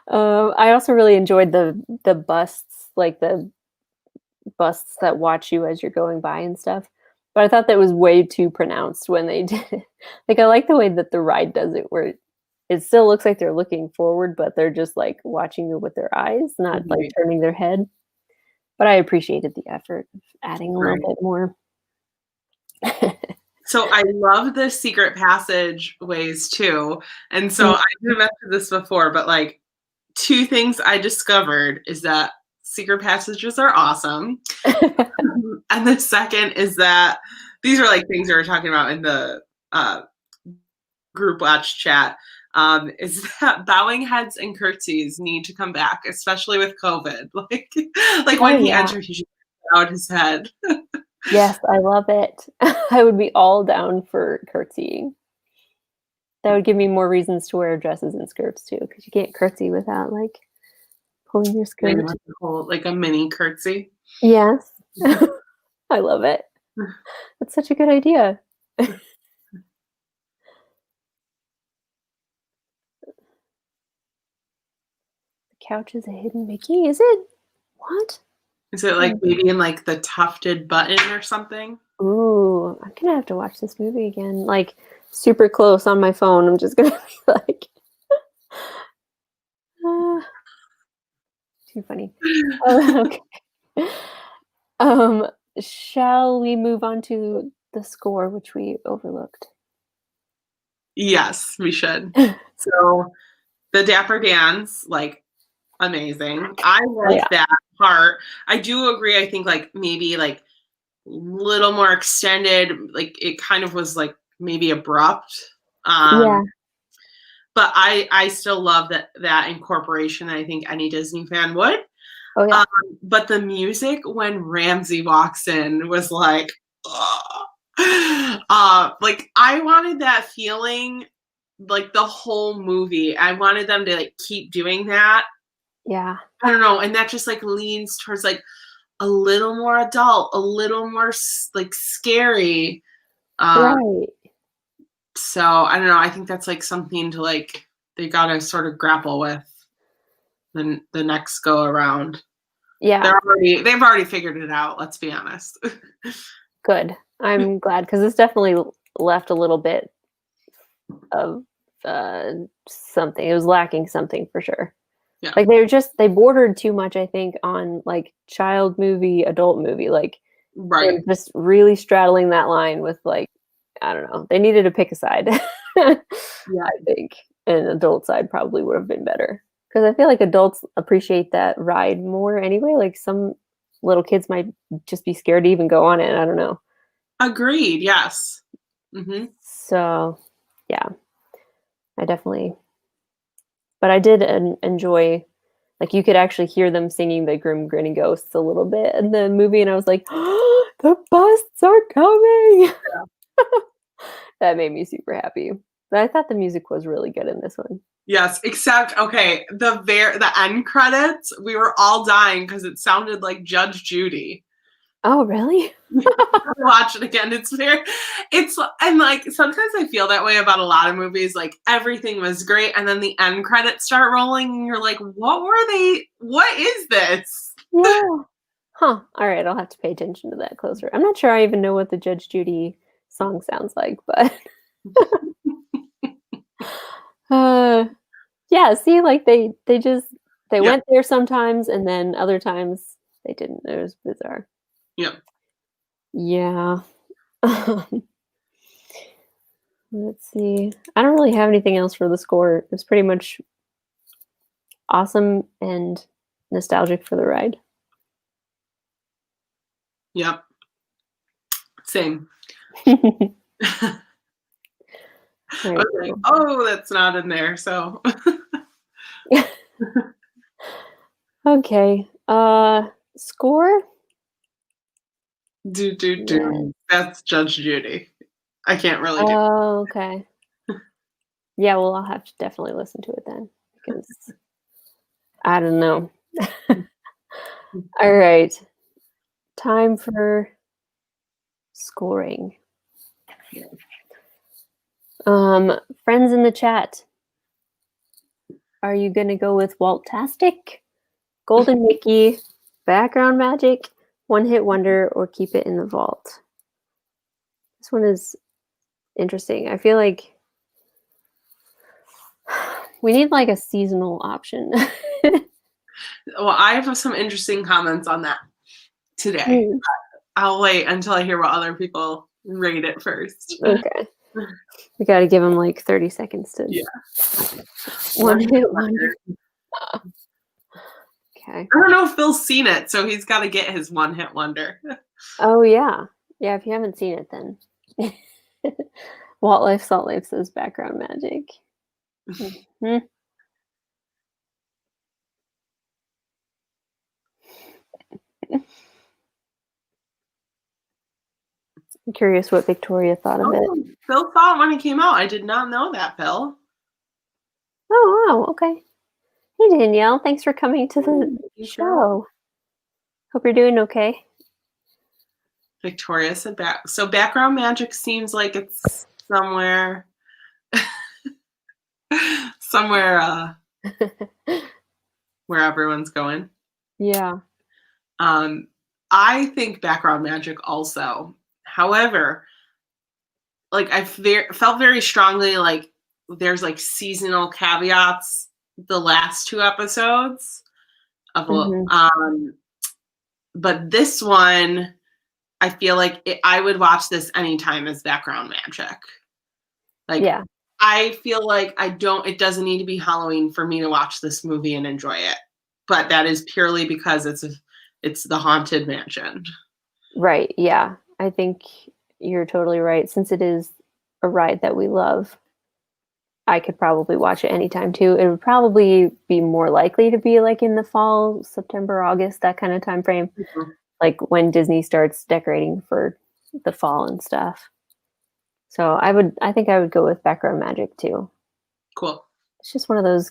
I also really enjoyed the busts, like the busts that watch you as you're going by and stuff. But I thought that was way too pronounced when they did it. Like I like the way that the ride does it, where it still looks like they're looking forward, but they're just like watching you with their eyes, not like turning their head. But I appreciated the effort of adding a little bit more. So I love the secret passage ways too. And so I didn't mention this before, but like two things I discovered is that secret passages are awesome. And the second is that these are like things we were talking about in the group watch chat. Is that bowing heads and curtsies need to come back, especially with COVID. Like when he entered, he should bow his head. Yes, I love it. I would be all down for curtsying. That would give me more reasons to wear dresses and skirts too, because you can't curtsy without like pulling your skirt. Like a mini curtsy. Yes. I love it. That's such a good idea. The couch is a hidden Mickey, is it? What? Is it like maybe in like the tufted button or something? Ooh, I'm gonna have to watch this movie again. Like super close on my phone. I'm just gonna be like too funny. Okay. Shall we move on to the score, which we overlooked? Yes, we should. So the Dapper Dans, like amazing. I like that part. I do agree. I think like maybe like a little more extended. Like it kind of was like maybe abrupt. But I still love that incorporation. I think any Disney fan would. Oh yeah. But the music when Ramsey walks in was like, like I wanted that feeling, like the whole movie. I wanted them to like keep doing that. Yeah. I don't know, and that just like leans towards like a little more adult, a little more like scary. Right. So I don't know. I think that's like something to like they gotta sort of grapple with the next go around. Yeah. They've already figured it out. Let's be honest. Good. I'm glad because this definitely left a little bit of something. It was lacking something for sure. Yeah. Like they bordered too much, I think, on like child movie, adult movie. Like Right. they're just really straddling that line with like, I don't know. They needed to pick a side. Yeah. I think an adult side probably would have been better because I feel like adults appreciate that ride more anyway. Like some little kids might just be scared to even go on it. I don't know. Agreed. Yes. Mm-hmm. So, yeah, I definitely. But I did enjoy. Like you could actually hear them singing the Grim Grinning Ghosts a little bit in the movie, and I was like, oh, "The busts are coming!" Yeah. That made me super happy. But I thought the music was really good in this one. Yes, except okay, the end credits, we were all dying because it sounded like Judge Judy. Oh, really? Watch it again. It's and like sometimes I feel that way about a lot of movies. Like everything was great, and then the end credits start rolling, and you're like, "What were they? What is this?" Yeah. Huh. All right, I'll have to pay attention to that closer. I'm not sure I even know what the Judge Judy song sounds like, but uh yeah, see, like they Yeah, went there sometimes and then other times they didn't. It was bizarre. yeah. Yeah. Let's see. I don't really have anything else for the score. It's pretty much awesome and nostalgic for the ride. Yep. Same. I Right. was like, oh, that's not in there. So Okay. Score? Yeah. That's Judge Judy. I can't really do. Oh, okay. Yeah, well, I'll have to definitely listen to it then because I don't know. All right. Time for scoring. Friends in the chat, are you gonna go with Waltastic, Golden Mickey, Background Magic, One Hit Wonder, or keep it in the vault? This one is interesting. I feel like we need like a seasonal option. Well, I have some interesting comments on that today. Hmm, I'll wait until I hear what other people rate it first. okay. We gotta give them like 30 seconds to Yeah. One Hit Wonder. Okay. I don't know if Phil's seen it, so he's got to get his one hit wonder. Oh yeah. Yeah, if you haven't seen it then. Walt Life Salt Life says Background Magic. Mhm. I'm curious what Victoria thought of it. Oh, Phil saw it when it came out. I did not know that, Phil. Oh, wow. Okay. Hey, Danielle. Thanks for coming to the show. Hope you're doing okay. Victoria said back. So background magic seems like it's somewhere, somewhere where everyone's going. Yeah. I think background magic also. However, like felt very strongly like there's like seasonal caveats the last two episodes of Mhm. but this one I feel like I would watch this anytime as background magic. Like Yeah. I feel like it doesn't need to be Halloween for me to watch this movie and enjoy it. But that is purely because it's the haunted mansion. Right. Yeah. I think you're totally right. Since it is a ride that we love, I could probably watch it anytime too. It would probably be more likely to be like in the fall, September, August, that kind of time frame. Mhm. Like when Disney starts decorating for the fall and stuff. So I think I would go with Background Magic too. Cool. It's just one of those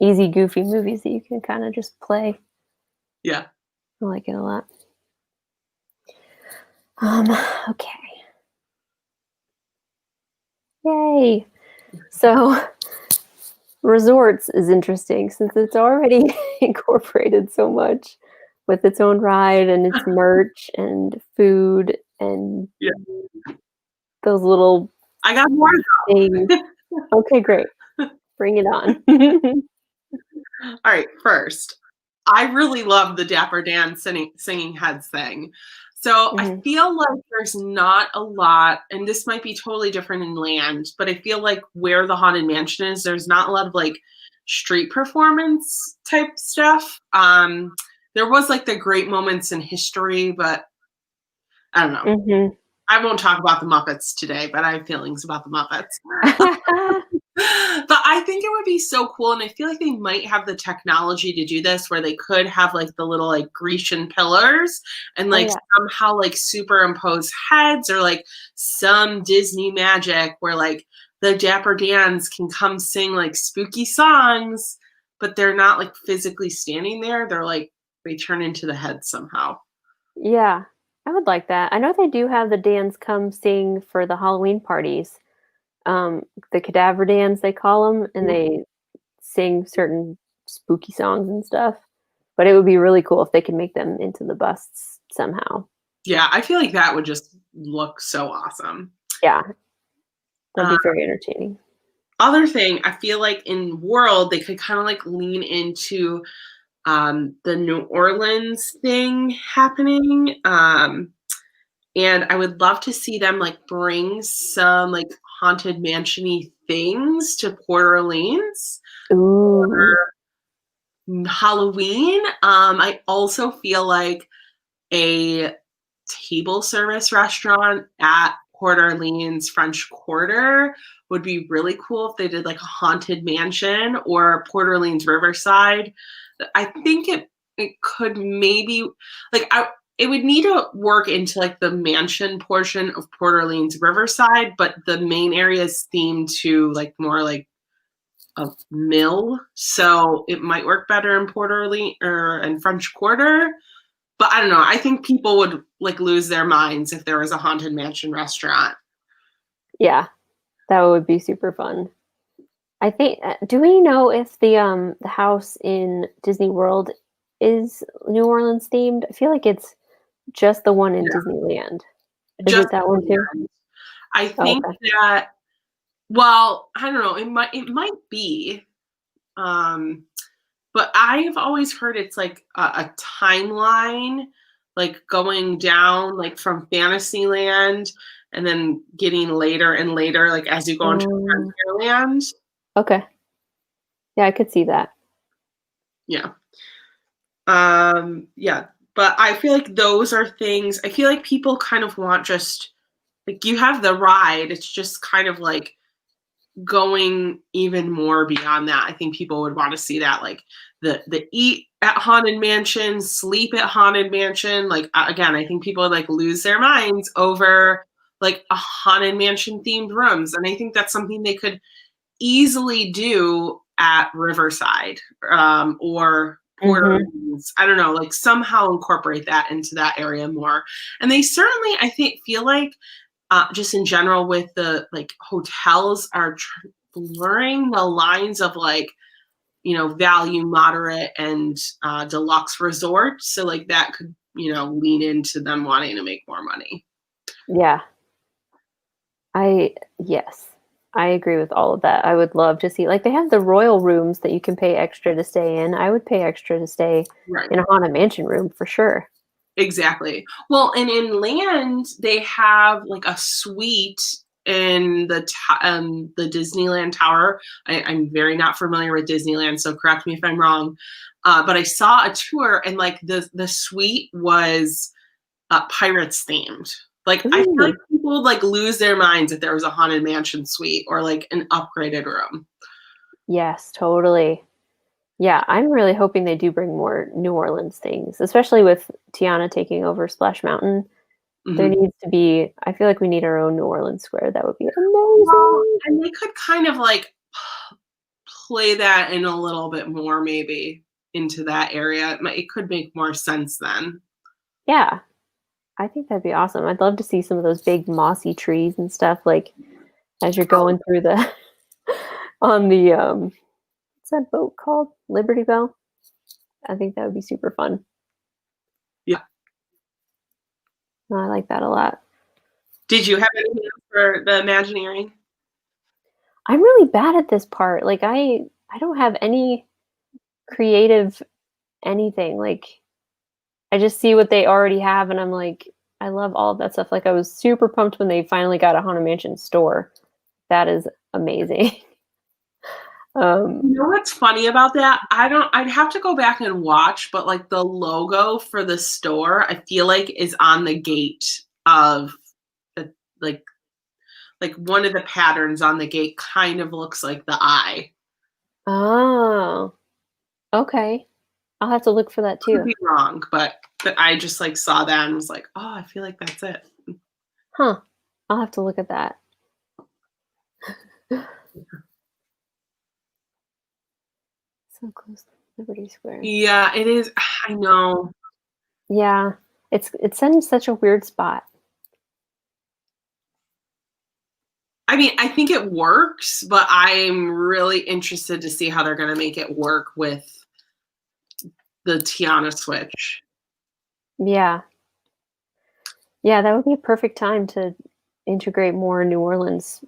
easy, goofy movies that you can kind of just play. Yeah. I like it a lot. Um, okay. Yay. So resorts is interesting since it's already incorporated so much with its own ride and its merch and food and Yeah. those little I got more things. though. Okay, great. Bring it on. All right, first, I really love the Dapper Dan singing heads thing. So I Mhm. feel like there's not a lot, and this might be totally different in land, but I feel like where the Haunted Mansion is, there's not a lot of like street performance type stuff. There was like the great moments in history, but I don't know. Mhm. I won't talk about the Muppets today, but I have feelings about the Muppets. But I think it would be so cool, and I feel like they might have the technology to do this where they could have like the little like Grecian pillars and Oh, like yeah. somehow like superimpose heads or like some Disney magic where like the Dapper Dans can come sing like spooky songs, but they're not like physically standing there. They're like they turn into the heads somehow. Yeah. I would like that. I know they do have the Dans come sing for the Halloween parties. The cadaver Dans, they call them, and they sing certain spooky songs and stuff. But it would be really cool if they could make them into the busts somehow. Yeah, I feel like that would just look so awesome. Yeah, that'd Uh, be very entertaining. Other thing, I feel like in World, they could kind of like lean into the New Orleans thing happening. And I would love to see them like bring some like haunted mansion-y things to Port Orleans Ooh. Halloween. I also feel like a table service restaurant at Port Orleans French Quarter would be really cool if they did like a haunted mansion or Port Orleans Riverside. I think it could maybe like it would need to work into like the mansion portion of Port Orleans Riverside, but the main area is themed to like more like a mill, so it might work better in Port Orleans or in French Quarter. But I don't know. I think people would like lose their minds if there was a haunted mansion restaurant. Yeah, that would be super fun. I think do we know if the house in Disney World is New Orleans themed? I feel like it's just the one in Yeah, Disneyland. Is just it that one too? I Oh, think okay. that well, I don't know. It might be, um, but I've always heard it's like a timeline, like going down like from Fantasyland and then getting later and later, like as you go into Um, Frontierland. okay. Yeah, I could see that. Yeah. Yeah, but I feel like those are things I feel like people kind of want just like you have the ride, it's just kind of like going even more beyond that. I think people would want to see that like the eat at Haunted Mansion, sleep at Haunted Mansion. Like again, I think people would like lose their minds over like a Haunted Mansion themed rooms. And I think that's something they could easily do at Riverside or Port Mhm. Orleans. I don't know, like somehow incorporate that into that area more. And they certainly, I think, feel like just in general with the like hotels are blurring the lines of like value, moderate, and deluxe resort. So like that could lean into them wanting to make more money. Yeah. Yes. I agree with all of that. I would love to see like they have the royal rooms that you can pay extra to stay in. I would pay extra to stay Right. in a haunted mansion room for sure. Exactly. Well, and in land, they have like a suite in the Disneyland Tower. I'm very not familiar with Disneyland, so correct me if I'm wrong. But I saw a tour, and like the suite was pirates themed. Like I feel like Ooh. people would like lose their minds if there was a haunted mansion suite or like an upgraded room. Yes, totally. Yeah, I'm really hoping they do bring more New Orleans things, especially with Tiana taking over Splash Mountain. There Mhm. needs to be I feel like we need our own New Orleans square. That would be Well, amazing. and they could kind of like play that in a little bit more maybe into that area. It could make more sense then. Yeah. I think that'd be awesome. I'd love to see some of those big mossy trees and stuff, like, as you're going through the on the, what's that boat called? Liberty Bell? I think that would be super fun. Yeah. No, I like that a lot. Did you have anything else for the Imagineering? I'm really bad at this part. Like, I don't have any creative anything. Like, I just see what they already have, and I'm like, I love all of that stuff. Like, I was super pumped when they finally got a Haunted Mansion store. That is amazing. You know what's funny about that? I'd have to go back and watch, but like the logo for the store, I feel like is on the gate of the, like one of the patterns on the gate kind of looks like the eye. Oh, okay. I'll have to look for that Could too. be wrong, but I just like saw that and was like, oh, I feel like that's it. Huh. I'll have to look at that. So close to Liberty Square. Yeah, it is. I know. Yeah. It's in such a weird spot. I mean, I think it works, but I'm really interested to see how they're going to make it work with the Tiana switch. Yeah. Yeah, that would be a perfect time to integrate more New Orleans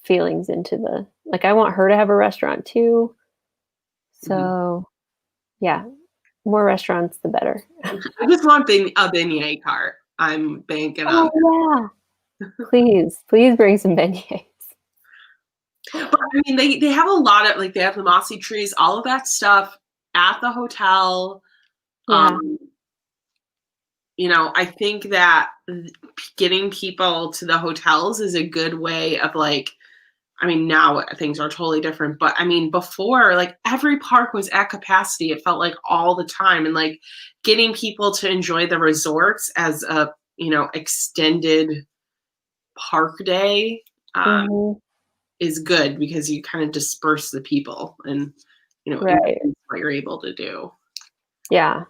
feelings into the, like, I want her to have a restaurant too. So, yeah, more restaurants the better. I just want a beignet cart. I'm banking on that. Oh yeah. Please bring some beignets. But I mean, they have a lot of, like, they have the mossy trees, all of that stuff at the hotel. Yeah. You know, I think that getting people to the hotels is a good way of, like, I mean, now things are totally different, but I mean, before, like, every park was at capacity. It felt like all the time, and like getting people to enjoy the resorts as a, you know, extended park day Mhm. is good because you kind of disperse the people and, you know, Right. increase what you're able to do. Yeah.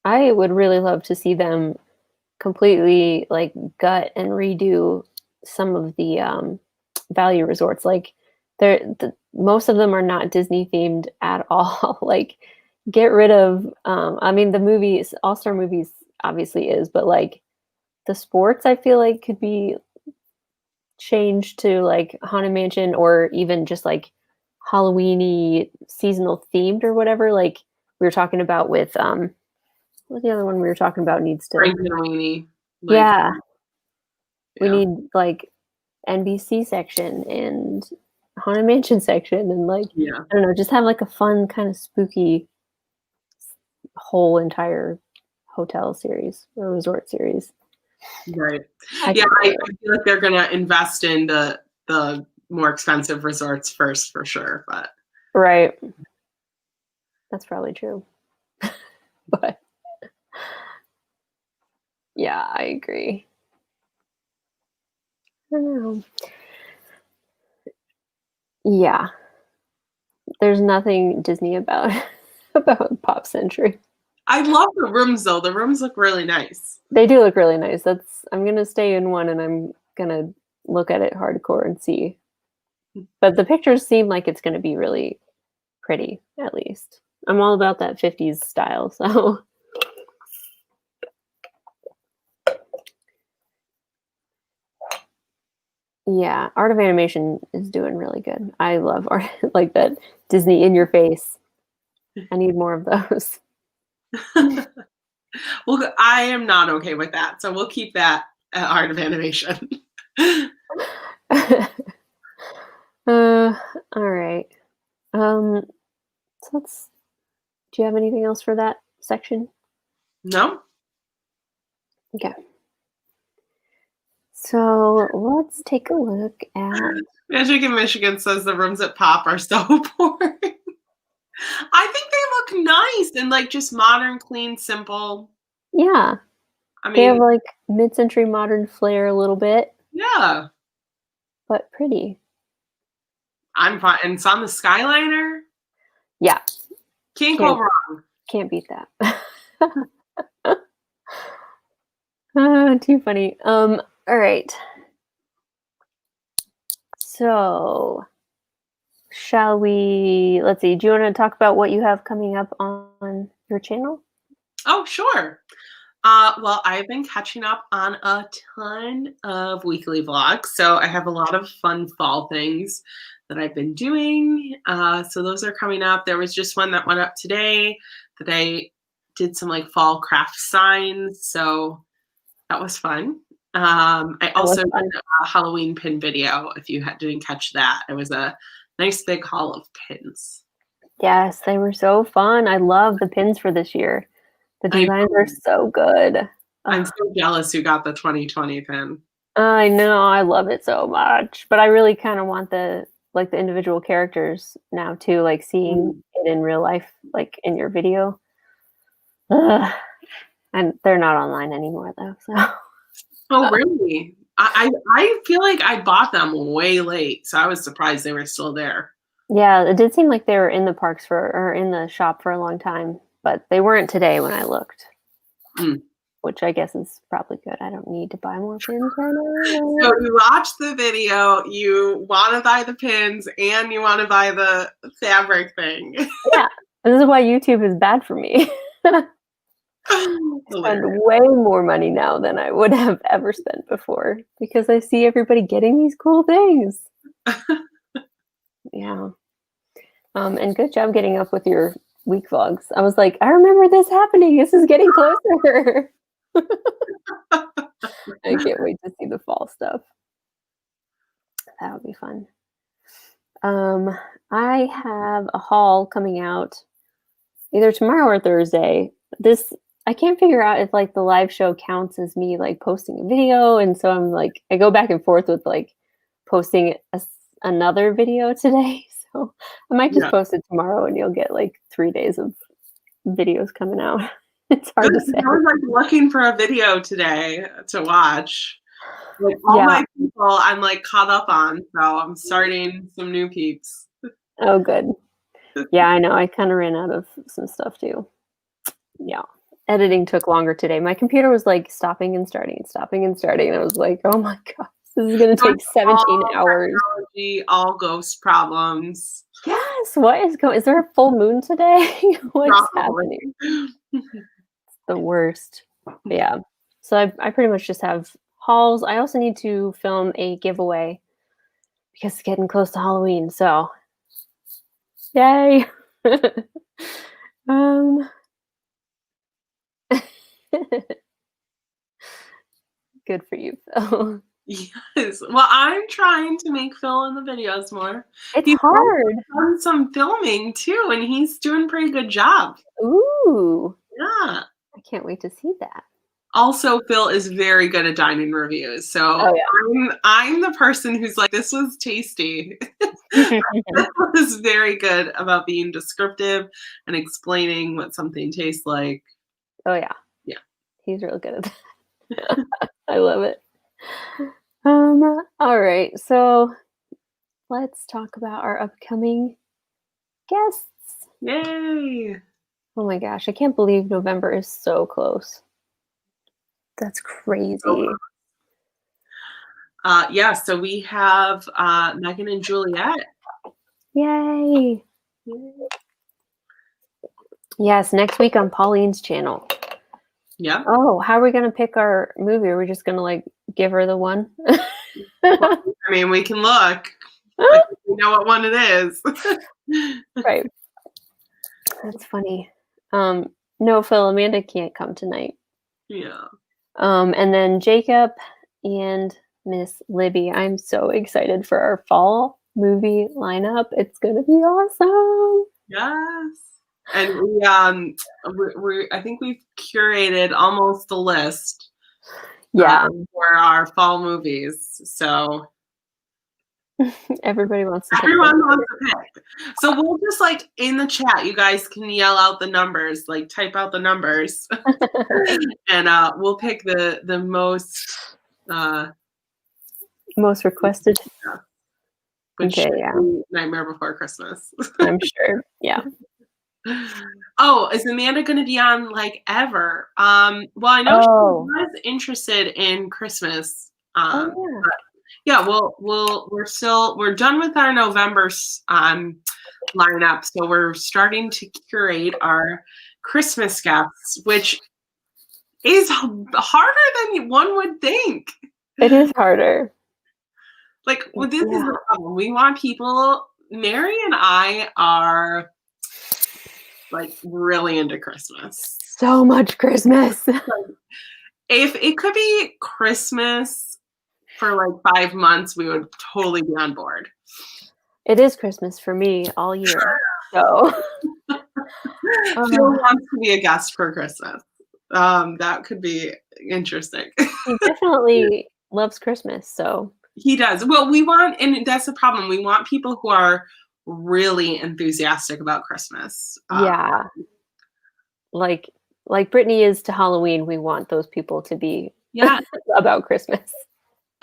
I would really love to see them completely, like, gut and redo some of the, value resorts. Like, most of them are not Disney themed at all. Like, get rid of, I mean, the movies, All-Star Movies obviously is, but, like, the sports I feel like could be changed to, like, Haunted Mansion, or even just, like, Halloweeny seasonal themed or whatever. Like, we were talking about with, what's the other one we were talking about needs to, Frankenweenie, like, yeah, we yeah, need, like, NBC section and Haunted Mansion section, and, like, yeah, I don't know, just have, like, a fun kind of spooky whole entire hotel series or resort series. right. I Yeah, could I really, feel like they're gonna invest in the more expensive resorts first for sure, but right. That's probably true. But yeah, I agree. I don't know. Yeah, there's nothing Disney about about Pop Century. I love the rooms though. The rooms look really nice. They do look really nice. I'm gonna stay in one, and I'm gonna look at it hardcore and see. But the pictures seem like it's gonna be really pretty, at least. I'm all about that 50s style, so yeah, Art of Animation is doing really good. I love art like that Disney in your face. I need more of those. Well, I am not okay with that, so we'll keep that at Art of Animation. Uh, all right. Um, so do you have anything else for that section? No? Okay. So let's take a look at, Magic in Michigan says the rooms at Pop are so boring. I think they look nice and like just modern, clean, simple. yeah, I they have mean, like mid-century modern flair a little bit, yeah, but pretty. I'm fine. And it's on the Skyliner. Yeah, Can't go can't wrong. can't beat that. Too funny. All right. So, shall we? Let's see. Do you want to talk about what you have coming up on your channel? Oh, sure. Well, I've been catching up on a ton of weekly vlogs, so I have a lot of fun fall things that I've been doing. So those are coming up. There was just one that went up today that I did some like fall craft signs, so that was fun. I That was also did fun. a Halloween pin video. If you didn't catch that, it was a nice big haul of pins. Yes, they were so fun. I love the pins for this year. The I designs are so good. I'm Ugh, so jealous who got the 2020 pin. I know, I love it so much. But I really kind of want the individual characters now too, like seeing Mm. it in real life, like in your video. Ugh. And they're not online anymore though. So Oh, really? I feel like I bought them way late, so I was surprised they were still there. yeah, it did seem like they were in the parks or in the shop for a long time, but they weren't today when I looked, Mm. which I guess is probably good. I don't need to buy more pins right now. So you watch the video, you want to buy the pins, and you want to buy the fabric thing. Yeah, this is why YouTube is bad for me. Spend Hilarious. way more money now than I would have ever spent before because I see everybody getting these cool things. Yeah. And good job getting up with your week vlogs. I was like, I remember this happening. This is getting closer. I can't wait to see the fall stuff. That would be fun. Um, I have a haul coming out either tomorrow or Thursday. This I can't figure out if like the live show counts as me like posting a video, and so I'm like I go back and forth with like posting another video today. So I might just Yeah. post it tomorrow, and you'll get like 3 days of videos coming out. It's hard Good. to 'Cause say. I was like looking for a video today to watch. Like all Yeah. my people, I'm like caught up on, so I'm starting some new peeps. Oh, good. Yeah, I know. I kind of ran out of some stuff too. Yeah. Editing took longer today. My computer was like stopping and starting, stopping and starting. And I was like, oh my gosh, this is going to So take it's 17 all hours. technology, all ghost problems. Yes. What is going? Is there a full moon today? What's Probably. happening? The worst. But yeah. So I pretty much just have hauls. I also need to film a giveaway because it's getting close to Halloween. So yay. um Good for you, Phil. Yes. Well, I'm trying to make Phil in the videos more. It's He's also hard. done some filming too, and he's doing a pretty good job. Ooh. Yeah. I can't wait to see that. Also, Phil is very good at dining reviews. So Oh yeah. I'm the person who's like, this was tasty. Phil is very good about being descriptive and explaining what something tastes like. Oh yeah. Yeah. He's real good at that. I love it. All right. So let's talk about our upcoming guests. Yay. Oh my gosh, I can't believe November is so close. That's crazy. Yeah, so we have Megan and Juliet. Yay. Yes, next week on Pauline's channel. Yeah. Oh, how are we going to pick our movie? Are we just going to like give her the one? Well, I mean, we can look. I think we know what one it is. Right. That's funny. No, Phil, Amanda can't come tonight. Yeah. And then Jacob and Miss Libby. I'm so excited for our fall movie lineup. It's going to be awesome. Yes. And we I think we've curated almost the list Yeah. for our fall movies. So Everybody wants to pick everyone one. wants to pick. So we'll just like in the chat, you guys can yell out the numbers, like type out the numbers, and we'll pick the most Most requested. which Okay, should yeah. be Nightmare Before Christmas. I'm sure. Yeah. Oh, is Amanda going to be on like ever? Well, I know she Oh. was interested in Christmas. Oh, Um, yeah. yeah, we're done with our November lineup, so we're starting to curate our Christmas gifts, which is harder than one would think. It is harder. Like, well, this is Yeah. the problem. We want people. Mary and I are like really into Christmas. So much Christmas. If it could be Christmas for like 5 months, we would totally be on board. It is Christmas for me all year. So Phil wants to be a guest for Christmas. That could be interesting. he definitely loves Christmas, so He does. Well, we want, and that's the problem. We want people who are really enthusiastic about Christmas. yeah. Like Brittany is to Halloween, we want those people to be Yeah. about Christmas.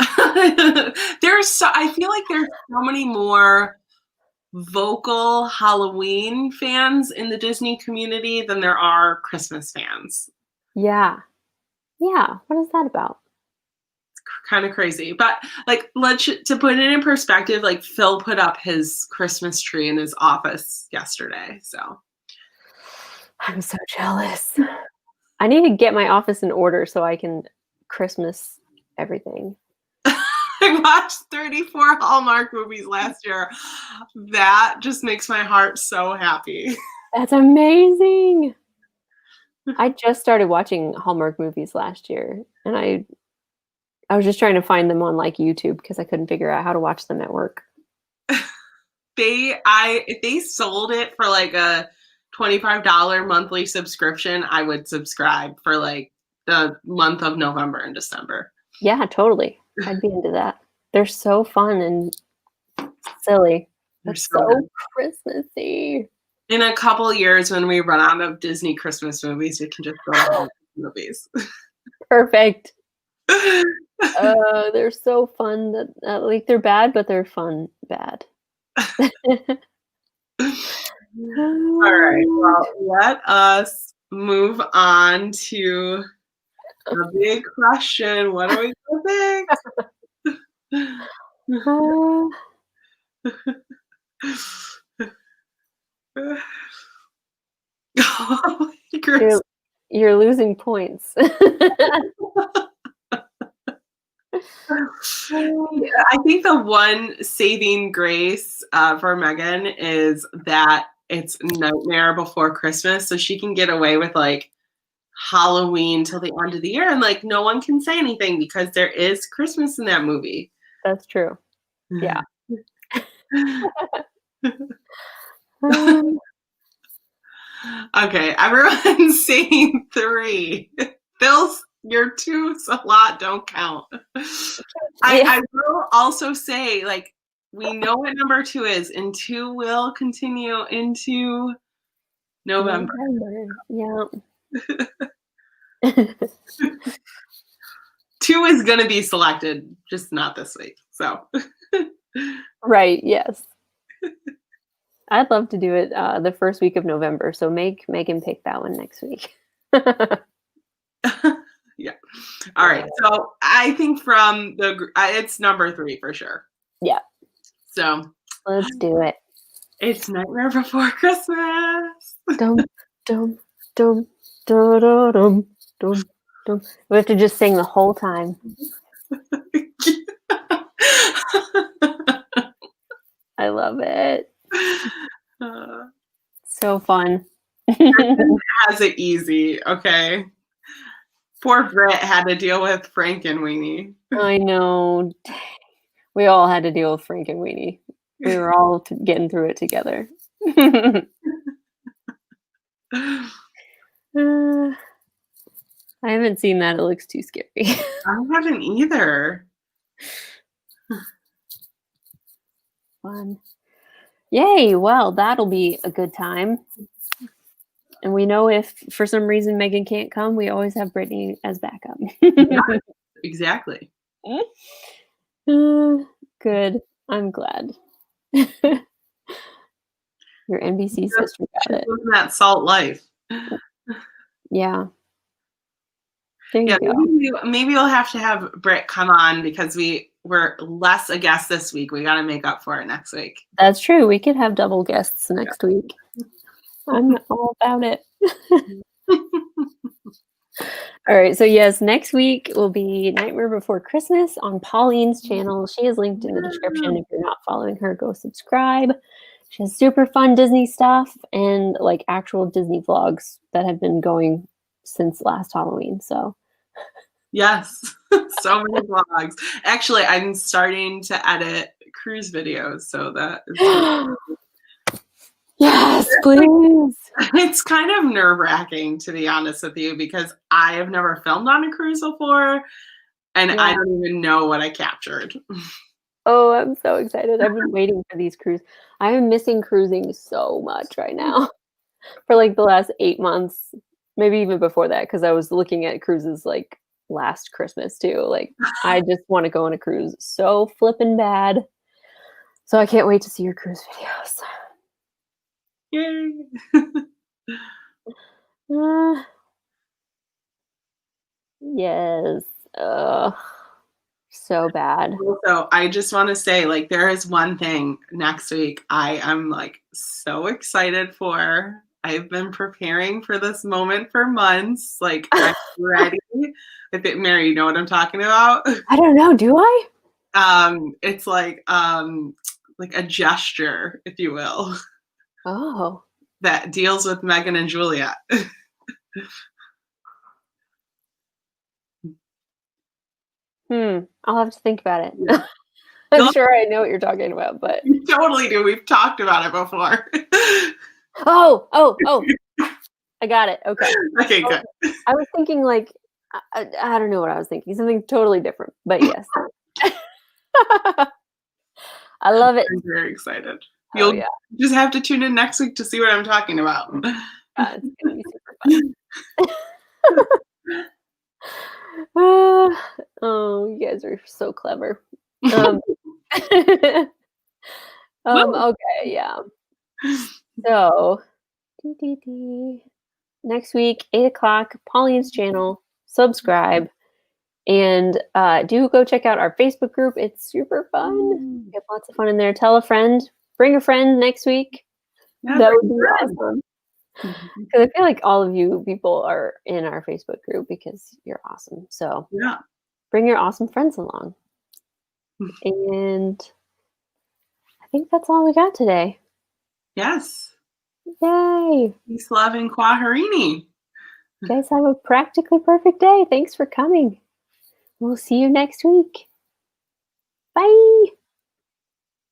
I feel like there's so many more vocal Halloween fans in the Disney community than there are Christmas fans. Yeah. Yeah. What is that about? Kind of crazy, but like to put it in perspective, like Phil put up his Christmas tree in his office yesterday, so I'm so jealous. I need to get my office in order so I can Christmas everything. I watched 34 Hallmark movies last year. That just makes my heart so happy. That's amazing. I just started watching Hallmark movies last year, and I was just trying to find them on like YouTube because I couldn't figure out how to watch them at work. If they sold it for like a $25 monthly subscription, I would subscribe for like the month of November and December. Yeah, totally. I'd be into that. They're so fun and silly. They're so Christmassy. In a couple years, when we run out of Disney Christmas movies, we can just go to movies. Perfect. They're so fun that like they're bad, but they're fun bad. All right. Well, let us move on to the big question. What are we going to pick? You're losing points. I think the one saving grace for Megan is that it's Nightmare Before Christmas, so she can get away with like Halloween till the end of the year, and like no one can say anything because there is Christmas in that movie. That's true. Yeah. Okay, everyone's saying 3. Phil's, your 2's a lot, don't count. I will also say, like, we know what number 2 is, and 2 will continue into November. Yeah. 2 is going to be selected, just not this week. So. Right. Yes. I'd love to do it the first week of November. So make Megan pick that one next week. Yeah. All right. So I think from it's number 3 for sure. Yeah. So let's do it. It's Nightmare Before Christmas. Dum dum dum dum dum dum dum. We have to just sing the whole time. I love it. So fun. Has it easy, okay? Poor Britt had to deal with Frankenweenie. I know. We all had to deal with Frankenweenie. We were all getting through it together. I haven't seen that. It looks too scary. I haven't either. Fun. Yay. Well, that'll be a good time. And we know if for some reason Megan can't come, we always have Brittany as backup. Yeah, exactly. Good. I'm glad. Your NBC sister got it. living that salt life. Yeah. There Yeah, you go. maybe we'll have to have Britt come on because we were less a guest this week. We got to make up for it next week. That's true. We could have double guests next week. I'm all about it. All right. So yes, next week will be Nightmare Before Christmas on Pauline's channel. She is linked in the description. If you're not following her, go subscribe. She has super fun Disney stuff and like actual Disney vlogs that have been going since last Halloween. So Yes, so many vlogs. Actually, I'm starting to edit cruise videos, so that is yes, please. it's kind of nerve-wracking, to be honest with you, because I have never filmed on a cruise before, and I don't even know what I captured. Oh, I'm so excited. I've been waiting for these cruises. I am missing cruising so much right now for like the last 8 months, maybe even before that, because I was looking at cruises like last Christmas too. Like, I just want to go on a cruise so flippin' bad. So I can't wait to see your cruise videos. Yay. Yes. So bad. So I just want to say, like, there is one thing next week I am like so excited for. I've been preparing for this moment for months. Like, I'm ready. Mary, you know what I'm talking about? I don't know. Do I? It's like a gesture, if you will. Oh. That deals with Megan and Juliet. I'll have to think about it. Yeah. I'm sure I know what you're talking about, but You totally do. We've talked about it before. oh, I got it. Okay. Okay, good. I was thinking like, I don't know what I was thinking. Something totally different, but yes. I love it. I'm very excited. Oh, You'll just have to tune in next week to see what I'm talking about. It's going to be super fun. Oh, you guys are so clever. Okay, yeah. So, next week, 8 o'clock, Pauline's channel, subscribe, and do go check out our Facebook group. It's super fun. We have lots of fun in there. Tell a friend. Bring a friend next week. Yeah, that would be awesome. Because I feel like all of you people are in our Facebook group because you're awesome. So bring your awesome friends along. And I think that's all we got today. Yes. Yay. Peace, love, and Quaharini. You guys have a practically perfect day. Thanks for coming. We'll see you next week. Bye.